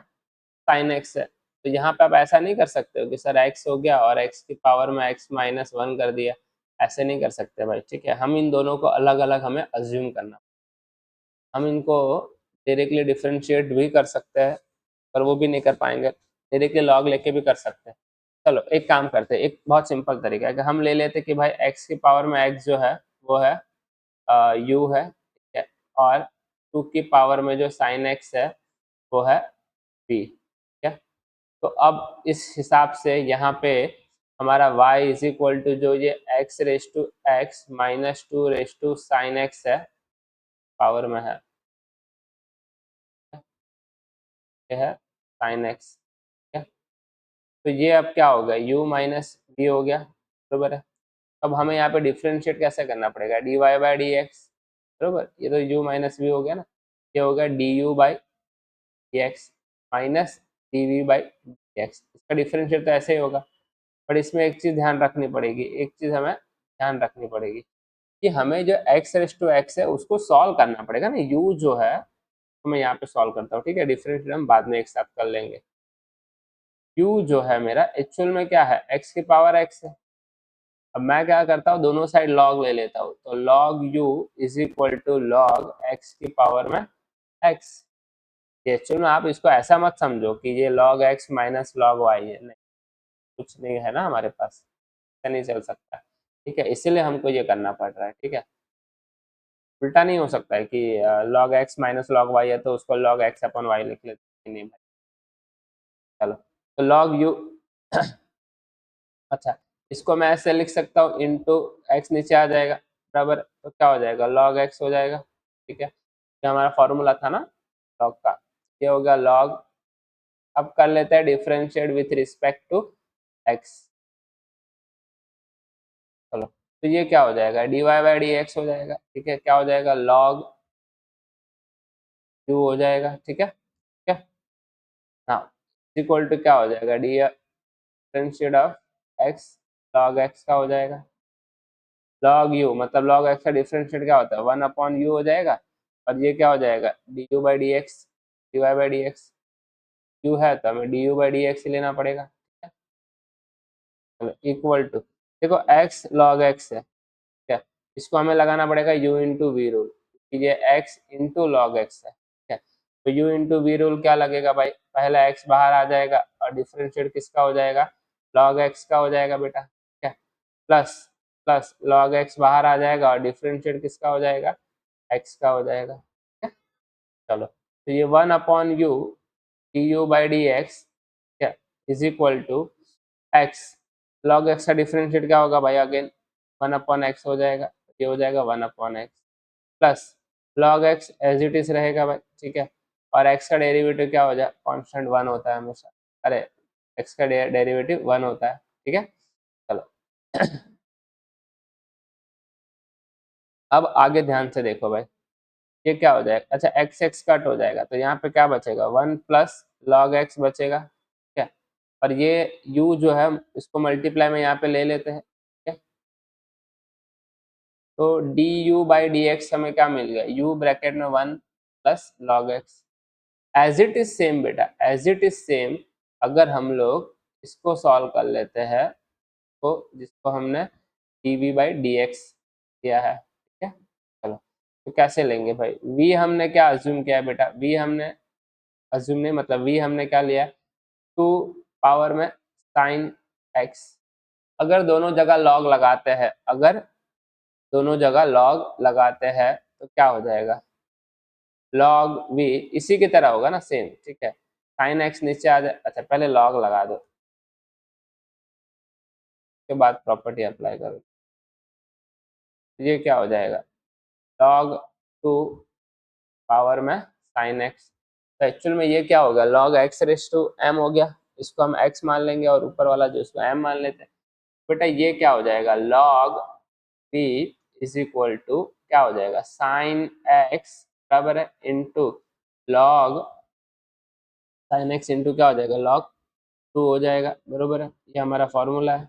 sin x है, तो यहाँ पे आप ऐसा नहीं कर सकते हो कि सर x हो गया और x की पावर में x -1 कर दिया, ऐसे नहीं कर सकते भाई, ठीक है। हम इन दोनों को अलग अलग हमें अज्यूम करना, हम इनको डायरेक्टली डिफरेंशिएट भी कर सकते हैं, पर वो भी नहीं कर पाएंगे, डायरेक्टली लॉग लेके भी कर सकते हैं। चलो एक काम करते हैं, एक बहुत सिंपल तरीका है कि हम ले लेते कि भाई x की पावर में x जो है वो है u है, ठीक है, और 2 की पावर में जो sin x है वो है v, ठीक है। तो अब इस हिसाब से यहाँ पे हमारा y इज इक्वल टू जो ये x raise to x -2 raise to sine x है, पावर में है, ये है साइन x, ठीक है। तो ये अब क्या हो गया, u माइनस v हो गया, बरोबर है। अब हमें यहाँ पे डिफरेंशिएट कैसे करना पड़ेगा, dy/dx, बरोबर, ये तो u माइनस v हो गया ना, ये हो गया du/dx माइनस dv/dx, इसका डिफरेंशिएट तो ऐसे ही होगा, पर इसमें एक चीज़ ध्यान रखनी पड़ेगी, एक चीज़ हमें ध्यान रखनी पड़ेगी कि हमें जो x रेस टू x है उसको सॉल्व करना पड़ेगा ना, u जो है तो मैं यहाँ पे सॉल्व करता हूँ, ठीक है, डिफरेंशिएट हम बाद में एक साथ कर लेंगे। u जो है मेरा एक्चुअल में क्या है, x की पावर x है, अब मैं क्या करता हूँ, दोनों साइड log ले लेता हूँ, तो log u is equal to log x की पावर में x, ये एक्चुअल में आप इसको ऐसा मत समझो कि ये log x minus log y है, नहीं, कुछ नहीं है ना हमारे पास, ऐसा नहीं चल सकता, ठीक है, इसीलिए हमको ये करना पड़ रहा है, ठीक है। उल्टा नहीं हो सकता है कि log x minus log y है तो उसको log x अपन y लिख लेते हैं, नहीं भाई, चलो तो log u अच्छा इसको मैं ऐसे लिख सकता हूँ इंटू एक्स नीचे आ जाएगा बराबर, तो क्या हो जाएगा log x हो जाएगा। ठीक है, ये हमारा फॉर्मूला था ना log का, ये हो गया log। अब कर लेते हैं differentiate with respect to x। चलो तो ये क्या हो जाएगा dy बाई डी एक्स हो जाएगा। ठीक है, क्या हो जाएगा log u हो जाएगा। ठीक है, ठीक है। हाँ इक्वल टू क्या हो जाएगा differentiate of x, log x का हो जाएगा log u, मतलब log x का डिफरेंशिएट क्या होता है 1/u हो जाएगा, और ये क्या हो जाएगा du by d x, d y by d x. u है तो हमें du बाई डी एक्स ही लेना पड़ेगा। इक्वल टू देखो x log x है, ठीक है, इसको हमें लगाना पड़ेगा u इंटू वी रूल, ये x इंटू लॉग एक्स है। ठीक है, तो u इंटू वी रूल क्या लगेगा भाई, पहला x बाहर आ जाएगा और डिफरेंशिएट किसका हो जाएगा log x का हो जाएगा बेटा। ठीक है, प्लस प्लस log x बाहर आ जाएगा और डिफरेंशिएट किसका हो जाएगा x का हो जाएगा। ठीक है, चलो तो ये 1/u du by d x is equal to x log x का डिफरेंशिएट क्या होगा भाई अगेन 1/x हो जाएगा, ये हो जाएगा 1/x plus log x as it is रहेगा भाई। ठीक है, और x का डेरिवेटिव क्या हो जाए कांस्टेंट 1 होता है हमेशा, अरे x का डेरिवेटिव 1 होता है। ठीक है, चलो अब आगे ध्यान से देखो भाई, ये क्या हो जाएगा, अच्छा एक्स एक्स कट हो जाएगा तो यहाँ पे क्या बचेगा 1 प्लस लॉग एक्स बचेगा। ठीक है, और ये u जो है इसको मल्टीप्लाई में यहाँ पे ले लेते हैं। ठीक है, तो d u by d x हमें क्या मिल गया u ब्रैकेट में 1 plus log x as it is same बेटा, एज इट इज सेम। अगर हम लोग इसको सॉल्व कर लेते हैं तो जिसको हमने d v by d x किया है। ठीक है, चलो तो कैसे लेंगे भाई, v हमने क्या अज्यूम किया है बेटा, v हमने अज्यूम नहीं मतलब v हमने क्या लिया टू पावर में साइन x। अगर दोनों जगह लॉग लगाते हैं, अगर दोनों जगह लॉग लगाते हैं तो क्या हो जाएगा log v इसी की तरह होगा ना सेम। ठीक है, साइन x नीचे आ जाए, अच्छा पहले लॉग लगा दो उसके बाद प्रॉपर्टी अप्लाई करो, ये क्या हो जाएगा log टू पावर में साइन x। तो एक्चुअल में ये क्या होगा log x raise to m हो गया, इसको हम x मान लेंगे और ऊपर वाला जो इसको m मान लेते हैं। बेटा ये क्या हो जाएगा log v is equal to क्या हो जाएगा साइन x बराबर है into log sine x into क्या हो जाएगा log 2 हो जाएगा बरोबर है, ये हमारा फॉर्मूला है।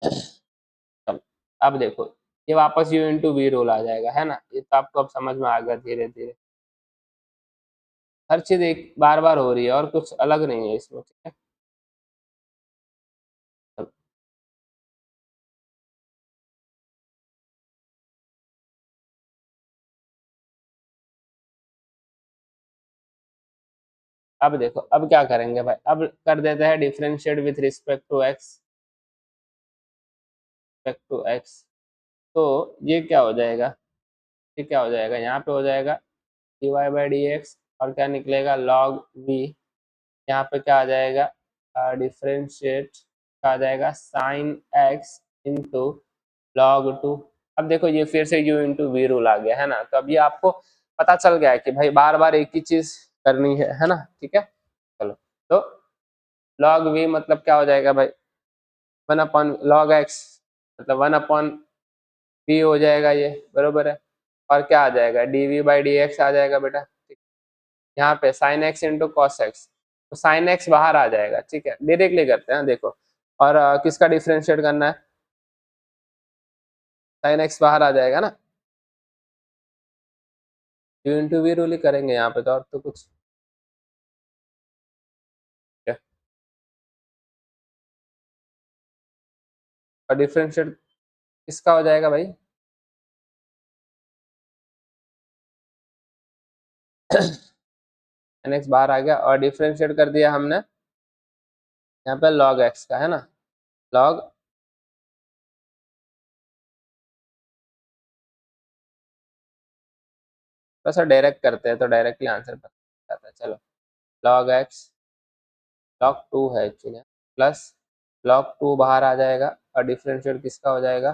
चलो अब देखो ये वापस u इंटू वी रूल आ जाएगा है ना, ये तो आपको अब समझ में आ गया धीरे धीरे, हर चीज एक बार बार हो रही है और कुछ अलग नहीं है इसमें। ठीक है, चलो, अब देखो अब क्या करेंगे भाई, अब कर देते हैं differentiate with respect to x. तो ये क्या हो जाएगा, ये क्या हो जाएगा यहाँ पे हो जाएगा d y by d x और क्या निकलेगा log v, यहाँ पे क्या आ जाएगा डिफरेंशिएट आ जाएगा साइन x इंटू लॉग 2। अब देखो ये फिर से u इंटू वी रूल आ गया है ना, तो अब ये आपको पता चल गया है कि भाई बार बार एक ही चीज करनी है ना। ठीक है, चलो तो log v मतलब क्या हो जाएगा भाई 1/, log x मतलब 1/, v हो जाएगा ये बरोबर है, और क्या आ जाएगा d v by d x आ जाएगा बेटा। यहाँ पे sine x into cos x, तो साइन एक्स बाहर आ जाएगा। ठीक है, डायरेक्टली करते हैं देखो, और किसका डिफरेंशिएट करना है, साइन एक्स बाहर आ जाएगा ना, यू इंटू वी रूल ही करेंगे यहाँ पे तो, और तो कुछ क्या, और डिफरेंशिएट किसका हो जाएगा भाई साइन एक्स बाहर आ गया और डिफरेंशिएट कर दिया हमने यहाँ पे लॉग एक्स का है ना, लॉग थोड़ा सा डायरेक्ट करते हैं तो डायरेक्टली आंसर पता जाता है। चलो लॉग एक्स log 2 है एक्चुअली, प्लस log 2 बाहर आ जाएगा और डिफरेंशिएट किसका हो जाएगा,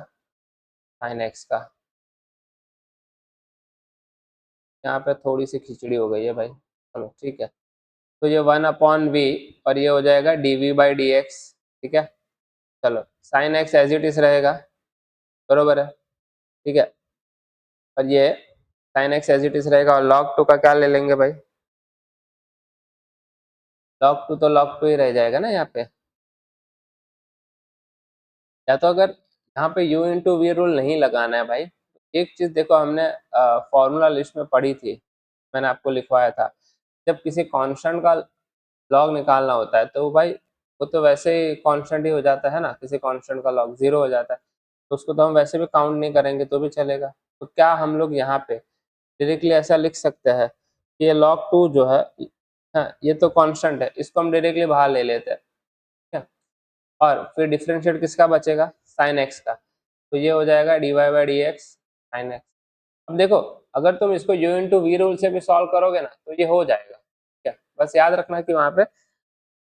साइन एक्स का। यहाँ पे थोड़ी सी खिचड़ी हो गई है भाई, चलो ठीक है। तो ये 1/v और ये हो जाएगा dv/dx, ठीक है। चलो sine x as it is रहेगा, बरोबर है, ठीक है। और ये sine x as it is रहेगा और log 2 का क्या ले लेंगे भाई, log 2 तो log 2 ही रह जाएगा ना यहाँ पे। या तो अगर यहाँ पे u इंटू वी रूल नहीं लगाना है भाई, एक चीज देखो, हमने फॉर्मूला लिस्ट में पढ़ी थी, मैंने आपको लिखवाया था, जब किसी कांस्टेंट का लॉग निकालना होता है तो भाई वो तो वैसे ही कांस्टेंट ही हो जाता है ना, किसी कांस्टेंट का लॉग 0 हो जाता है, तो उसको तो हम वैसे भी काउंट नहीं करेंगे तो भी चलेगा। तो क्या हम लोग यहाँ पे डायरेक्टली ऐसा लिख सकते हैं कि ये log 2 जो है, हाँ ये तो कांस्टेंट है, इसको हम डायरेक्टली बाहर ले लेते हैं, ठीक है। और फिर डिफरेंशिएट किसका बचेगा, साइन एक्स का, तो ये हो जाएगा dy/dx साइन एक्स। अब देखो, अगर तुम इसको u इंटू वी रूल से भी सॉल्व करोगे ना तो ये हो जाएगा, ठीक है। बस याद रखना कि वहां पे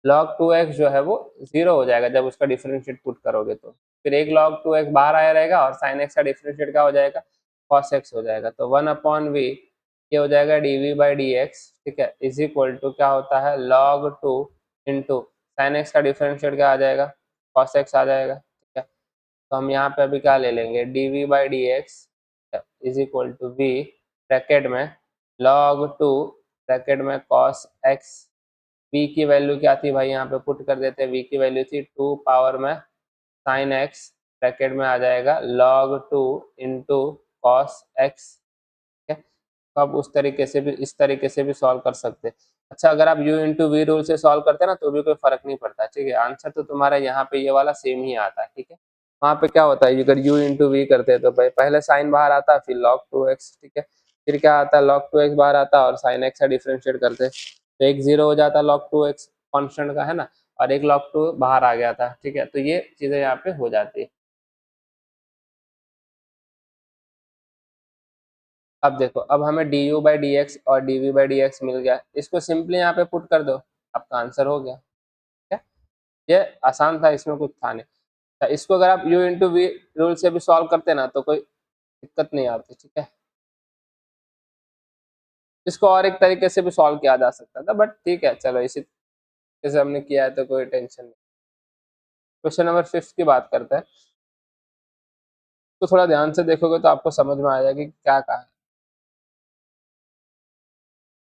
log 2x जो है वो 0 हो जाएगा जब उसका डिफरेंशिएट पुट करोगे तो, फिर एक log 2x बाहर आया रहेगा और साइन एक्स का डिफरेंशिएट क्या हो जाएगा, cos x हो जाएगा। तो 1/v ये हो जाएगा dv/dx, ठीक है, इज इक्वल टू क्या होता है log 2 इंटू साइन एक्स का डिफरेंशिएट क्या आ जाएगा, cos x आ जाएगा, ठीक है। तो हम यहाँ पे अभी क्या ले लेंगे, dv/dx is equal to v bracket में log 2 ब्रैकेट में cos x, v की वैल्यू क्या थी भाई, यहाँ पे पुट कर देते हैं, v की वैल्यू थी 2 पावर में साइन एक्स, ब्रैकेट में आ जाएगा log 2 इंटू कॉस एक्स, ठीक है। तो आप उस तरीके से भी, इस तरीके से भी सॉल्व कर सकते हैं। अच्छा, अगर आप u इंटू वी रूल से सॉल्व करते हैं ना तो भी कोई फर्क नहीं पड़ता, ठीक है, आंसर तो तुम्हारा यहाँ पे ये वाला सेम ही आता है, ठीक है। वहाँ पे क्या होता है, अगर u इंटू वी करते हैं तो भाई पहले साइन बाहर आता है, फिर log 2x, ठीक है, फिर क्या आता है log 2x बाहर आता है और साइन x का डिफरेंशिएट करते हैं, तो एक 0 हो जाता है log 2x कॉन्स्टेंट का, है ना, और एक log 2 बाहर आ गया था, ठीक है। तो ये चीजें यहाँ पे हो जाती है। अब देखो, अब हमें du/dx और dv/dx मिल गया, इसको सिंपली यहाँ पे पुट कर दो, आपका आंसर हो गया, ठीक है। ये आसान था, इसमें कुछ था नहीं। तो इसको अगर आप u इंटू वी रूल से भी सॉल्व करते ना तो कोई दिक्कत नहीं आती, ठीक है। इसको और एक तरीके से भी सॉल्व किया जा सकता था, बट ठीक है, चलो इसी तरीके से हमने किया है तो कोई टेंशन नहीं। क्वेश्चन नंबर 5 की बात करते हैं, तो थोड़ा ध्यान से देखोगे तो आपको समझ में आ जाएगा कि क्या कहा है।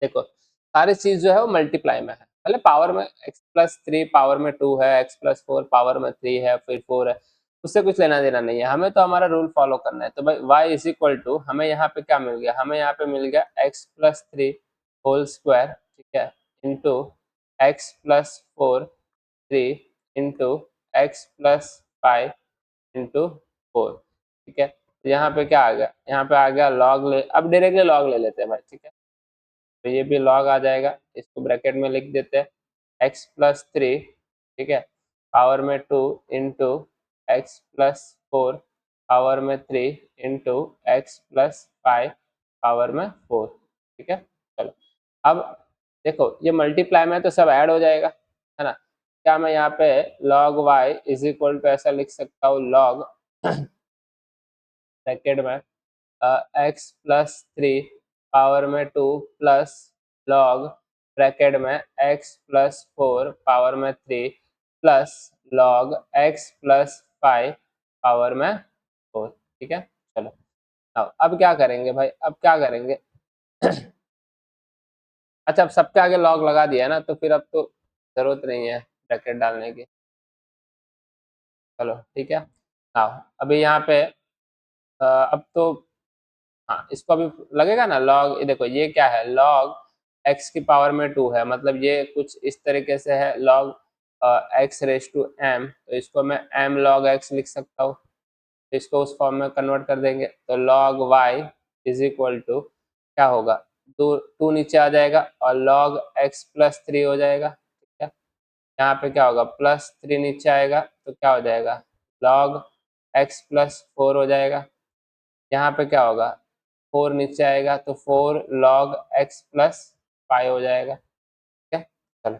देखो, सारी चीज जो है वो मल्टीप्लाई में है, पहले पावर में x+3 पावर में 2 है, x+4 पावर में 3 है, फिर 4 है, उससे कुछ लेना देना नहीं है, हमें तो हमारा रूल फॉलो करना है। तो भाई y इज इक्वल टू, हमें यहाँ पे क्या मिल गया, हमें यहाँ पे मिल गया x+3 होल स्क्वायर, ठीक है, into x+4 3 into x+5 into 4, ठीक है। तो यहाँ पे क्या आ गया, यहाँ पे आ गया लॉग, ले अब डायरेक्टली लॉग ले लेते हैं भाई, ठीक है। तो ये भी लॉग आ जाएगा, इसको ब्रैकेट में लिख देते हैं x+3, ठीक है, पावर में 2 इंटू x+4 पावर में 3 इंटू x+5 पावर में 4, ठीक है। चलो, अब देखो ये मल्टीप्लाई में तो सब ऐड हो जाएगा, है ना। क्या मैं यहाँ पे log y is equal to ऐसा लिख सकता हूँ, log ब्रैकेट में x+3 पावर में 2 प्लस लॉग ब्रैकेट में x+4 पावर में 3 प्लस लॉग x+5 पावर में 4, ठीक है। चलो, अब क्या करेंगे भाई, अब क्या करेंगे अच्छा, अब सबके आगे लॉग लगा दिया है ना, तो फिर अब तो जरूरत नहीं है ब्रैकेट डालने की। चलो ठीक है, हाँ अभी यहाँ पे अब तो, हाँ इसको अभी लगेगा ना लॉग, ये देखो ये क्या है, लॉग एक्स की पावर में 2 है, मतलब ये कुछ इस तरीके से है, लॉग x⁻m, तो इसको मैं m log x लिख सकता हूँ, तो इसको उस फॉर्म में कन्वर्ट कर देंगे, तो log y is equal to क्या होगा, 2 नीचे आ जाएगा और log x+3 हो जाएगा, ठीक है। यहाँ पे क्या होगा, +3 नीचे आएगा तो क्या हो जाएगा, log x+4 हो जाएगा। यहाँ पे क्या होगा, 4 नीचे आएगा तो 4 log x+5 हो जाएगा, ठीक है। चलो,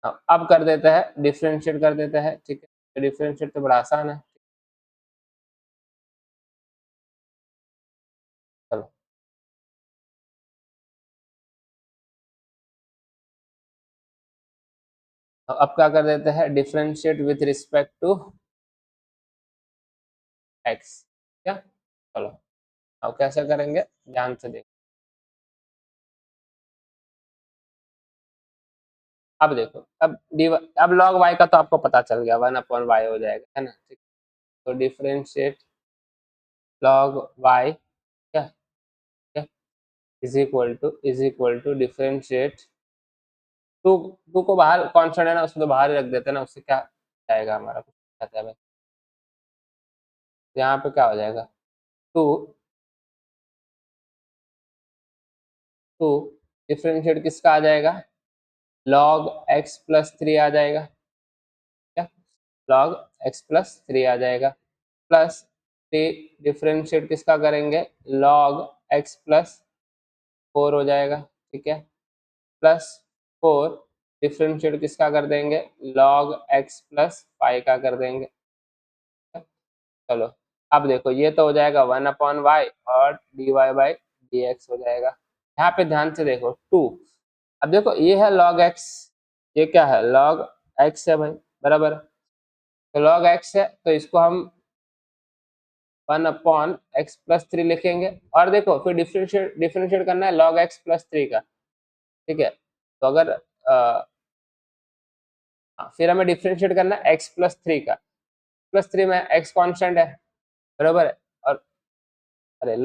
अब कर देते हैं, डिफरेंशिएट कर देते हैं, ठीक है। डिफरेंशिएट तो बड़ा आसान है। चलो अब क्या कर देते हैं, differentiate with respect to x. क्या, चलो अब कैसे करेंगे, ध्यान से देखो। अब देखो, अब लॉग वाई का तो आपको पता चल गया, 1/y हो जाएगा, है ना, ठीक। तो डिफरेंशिएट लॉग वाई, क्या क्या is equal to differentiate two. Two को बाहर, कॉन्स्टेंट है ना, उसको तो बाहर ही रख देते हैं ना, उससे क्या जाएगा हमारा, कुछ कहता है भाई, यहाँ पे क्या हो जाएगा, टू टू डिफरेंशिएट किसका आ जाएगा, लॉग एक्स प्लस थ्री आ जाएगा, क्या, लॉग एक्स प्लस थ्री आ जाएगा, प्लस थ्री डिफरेंशिएट किसका करेंगे, लॉग एक्स प्लस फोर हो जाएगा, ठीक है, प्लस फोर डिफरेंशिएट किसका कर देंगे, लॉग एक्स प्लस फाइव का कर देंगे। चलो अब देखो, ये तो हो जाएगा 1/y और dy/dx हो जाएगा। यहाँ पे ध्यान से देखो, टू, अब देखो ये है log x, ये क्या है, log x है भाई, बराबर। तो log x है तो इसको हम 1/x+3 लिखेंगे, और देखो फिर डिफरेंशिएट करना है log x+3 का, ठीक है। तो अगर फिर हमें डिफरेंशिएट करना है x+3 का, +3 में x कांस्टेंट है, बराबर है, और अरे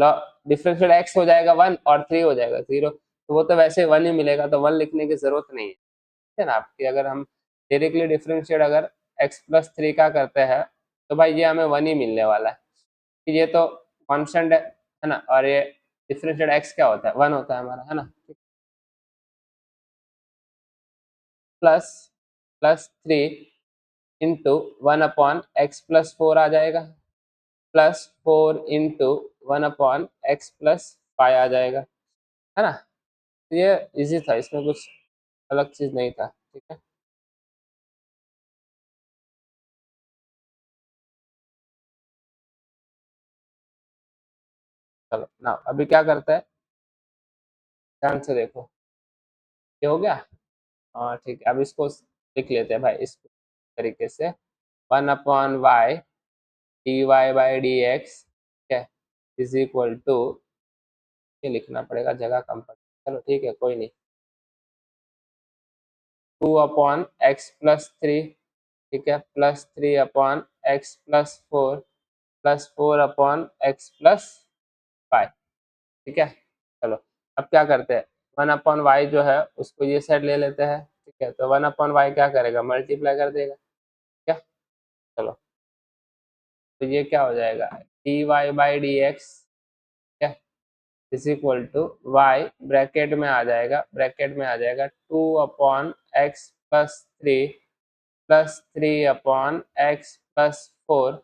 डिफरेंशियल x हो जाएगा 1 और 3 हो जाएगा 0, तो वो तो वैसे 1 ही मिलेगा, तो 1 लिखने की जरूरत नहीं है, ठीक है ना आपकी। अगर हम डायरेक्टली डिफरेंशिएट अगर x+3 का करते हैं तो भाई ये हमें 1 ही मिलने वाला है, कि ये तो कांस्टेंट है ना, और ये डिफरेंशिएट x क्या होता है, 1 होता है हमारा, है ना। Plus plus three into 1/x+4 आ जाएगा, प्लस फोर इंटू 1/x+5 आ जाएगा, है ना। ये इजी था, इसमें कुछ अलग चीज नहीं था, ठीक है। चलो ना अभी क्या करता है, ध्यान से देखो, ये हो गया। हाँ ठीक है, अब इसको लिख लेते हैं भाई इस तरीके से, 1/y dy/dx, ठीक है, इज इक्वल टू, ये लिखना पड़ेगा, जगह कम पड़, चलो ठीक है कोई नहीं, 2/x+3, ठीक है, +3/x+4 +4/x+5, ठीक है। चलो अब क्या करते हैं, 1/y जो है उसको ये साइड ले लेते हैं, ठीक है, तो 1/y क्या करेगा, मल्टीप्लाई कर देगा, क्या, चलो तो ये क्या हो जाएगा, dy/dx, क्या, is equal to y, bracket में आ जाएगा, ब्रैकेट में आ जाएगा 2/x+3 +3/x+4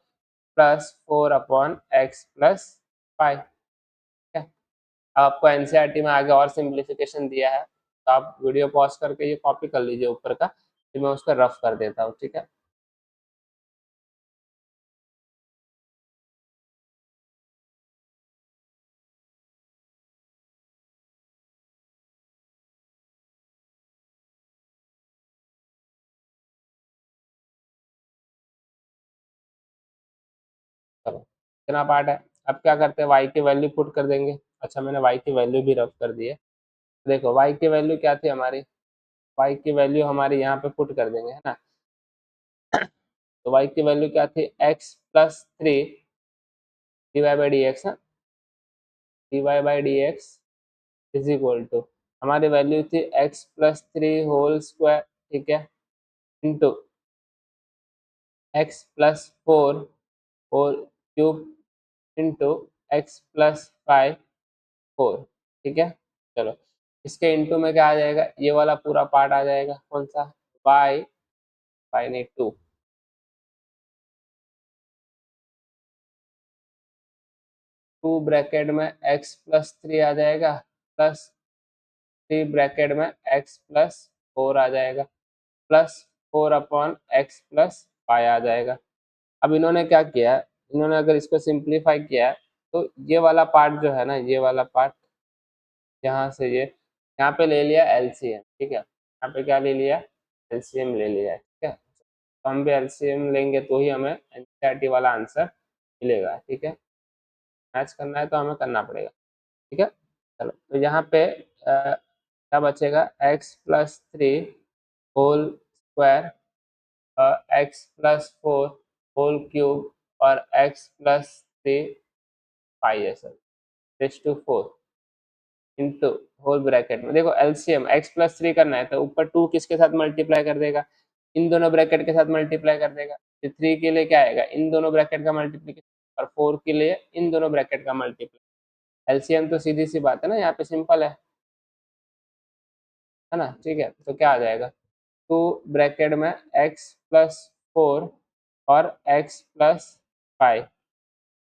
+4/x+5, ठीक है। आपको एनसीईआरटी में आगे और सिंप्लीफिकेशन दिया है, तो आप वीडियो पॉज करके ये कॉपी कर लीजिए ऊपर का, फिर मैं उसका रफ कर देता हूँ, ठीक है। चलो कितना पार्ट है, अब क्या करते हैं, वाई की वैल्यू पुट कर देंगे। अच्छा मैंने वाई की वैल्यू भी रफ कर दी है, देखो वाई की वैल्यू क्या थी हमारी, वाई की वैल्यू हमारी यहाँ पे पुट कर देंगे, है ना। तो वाई की वैल्यू क्या थी, x+3 dy/dx, dy/dx is equal to, हमारी वैल्यू थी x+3 होल स्क्वायर, ठीक है, into x+4 whole cube into x+5 4, ठीक है। चलो इसके इंटू में क्या आ जाएगा, ये वाला पूरा पार्ट आ जाएगा, कौन सा, y, y नहीं 2, 2 ब्रैकेट में x+3 आ जाएगा, प्लस 3 ब्रैकेट में x+4 आ जाएगा, प्लस 4/x+y आ जाएगा। अब इन्होंने क्या किया है, इन्होंने अगर इसको सिंप्लीफाई किया है तो ये वाला पार्ट जो है ना, ये वाला पार्ट यहाँ से ये यहाँ पे ले लिया एलसीएम, ठीक है, यहाँ पे क्या ले लिया, एलसीएम ले लिया है, ठीक है। तो हम भी एलसीएम लेंगे तो ही हमें एनसीईआरटी वाला आंसर मिलेगा, ठीक है। मैच करना है तो हमें करना पड़ेगा, ठीक है। चलो तो यहाँ पे क्या बचेगा, x+3 whole square, x+4 whole cube और x+3 पाई है sir, raise to 4 into whole bracket में। देखो एलसीएम x+3 करना है तो ऊपर 2 किसके साथ मल्टीप्लाई कर देगा, इन दोनों ब्रैकेट के साथ मल्टीप्लाई कर देगा। तो 3 के लिए क्या आएगा, इन दोनों ब्रैकेट का मल्टीप्लीकेशन, और 4 के लिए इन दोनों ब्रैकेट का मल्टीप्लाई। एलसीएम तो सीधी सी बात है ना, यहाँ पे सिंपल है ना, ठीक है। तो क्या आ जाएगा, 2 ब्रैकेट में x+4 और x+5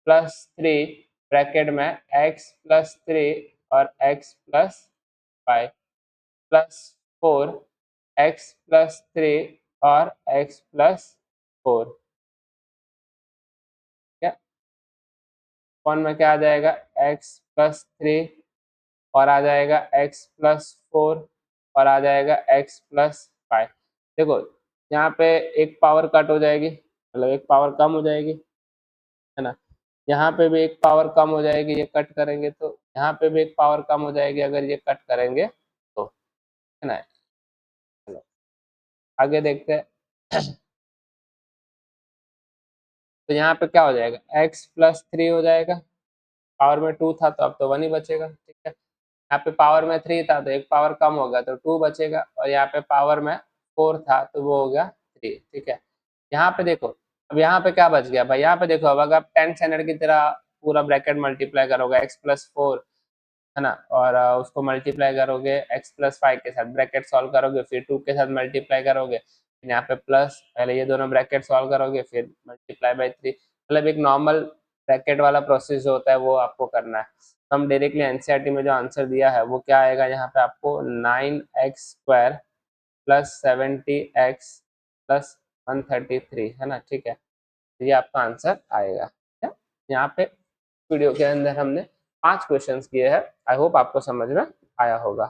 +3 ब्रैकेट में x+3 और x+5 +4 x+3 और x+4, क्या कौन में क्या आ जाएगा, x+3 और आ जाएगा x+4 और आ जाएगा x+5। देखो यहाँ पे एक पावर कट हो जाएगी, मतलब एक पावर कम हो जाएगी, है ना। यहाँ पे भी एक पावर कम हो जाएगी, ये कट करेंगे तो यहाँ पे भी एक पावर कम हो जाएगी अगर ये कट करेंगे तो, है ना। चलो आगे देखते हैं। तो यहाँ पे क्या हो जाएगा, x+3 हो जाएगा, पावर में 2 था तो अब तो 1 ही बचेगा, ठीक है। यहाँ पे पावर में 3 था तो एक पावर कम होगा तो 2 बचेगा, और यहाँ पे पावर में 4 था तो वो हो गया 3, ठीक है। यहाँ पे देखो, अब यहाँ पे क्या बच गया भाई, यहाँ पे देखो, अब अगर आप 10 स्टैंडर्ड की तरह पूरा ब्रैकेट मल्टीप्लाई करोगे x+4, है ना, और उसको मल्टीप्लाई करोगे x+5 के साथ, ब्रैकेट सॉल्व करोगे, फिर 2 के साथ मल्टीप्लाई करोगे, फिर यहाँ पे प्लस, पहले ये दोनों ब्रैकेट सॉल्व करोगे, फिर मल्टीप्लाई बाई 3, मतलब एक नॉर्मल ब्रैकेट वाला प्रोसेस जो होता है वो आपको करना है। तो हम डायरेक्टली एनसीईआरटी में जो आंसर दिया है वो क्या आएगा, यहाँ पे आपको 9x² + 70x + 133, है ना, ठीक है। तो ये आपका आंसर आएगा, ठीक है। यहाँ पे वीडियो के अंदर हमने 5 क्वेश्चंस किए हैं, आई होप आपको समझ में आया होगा।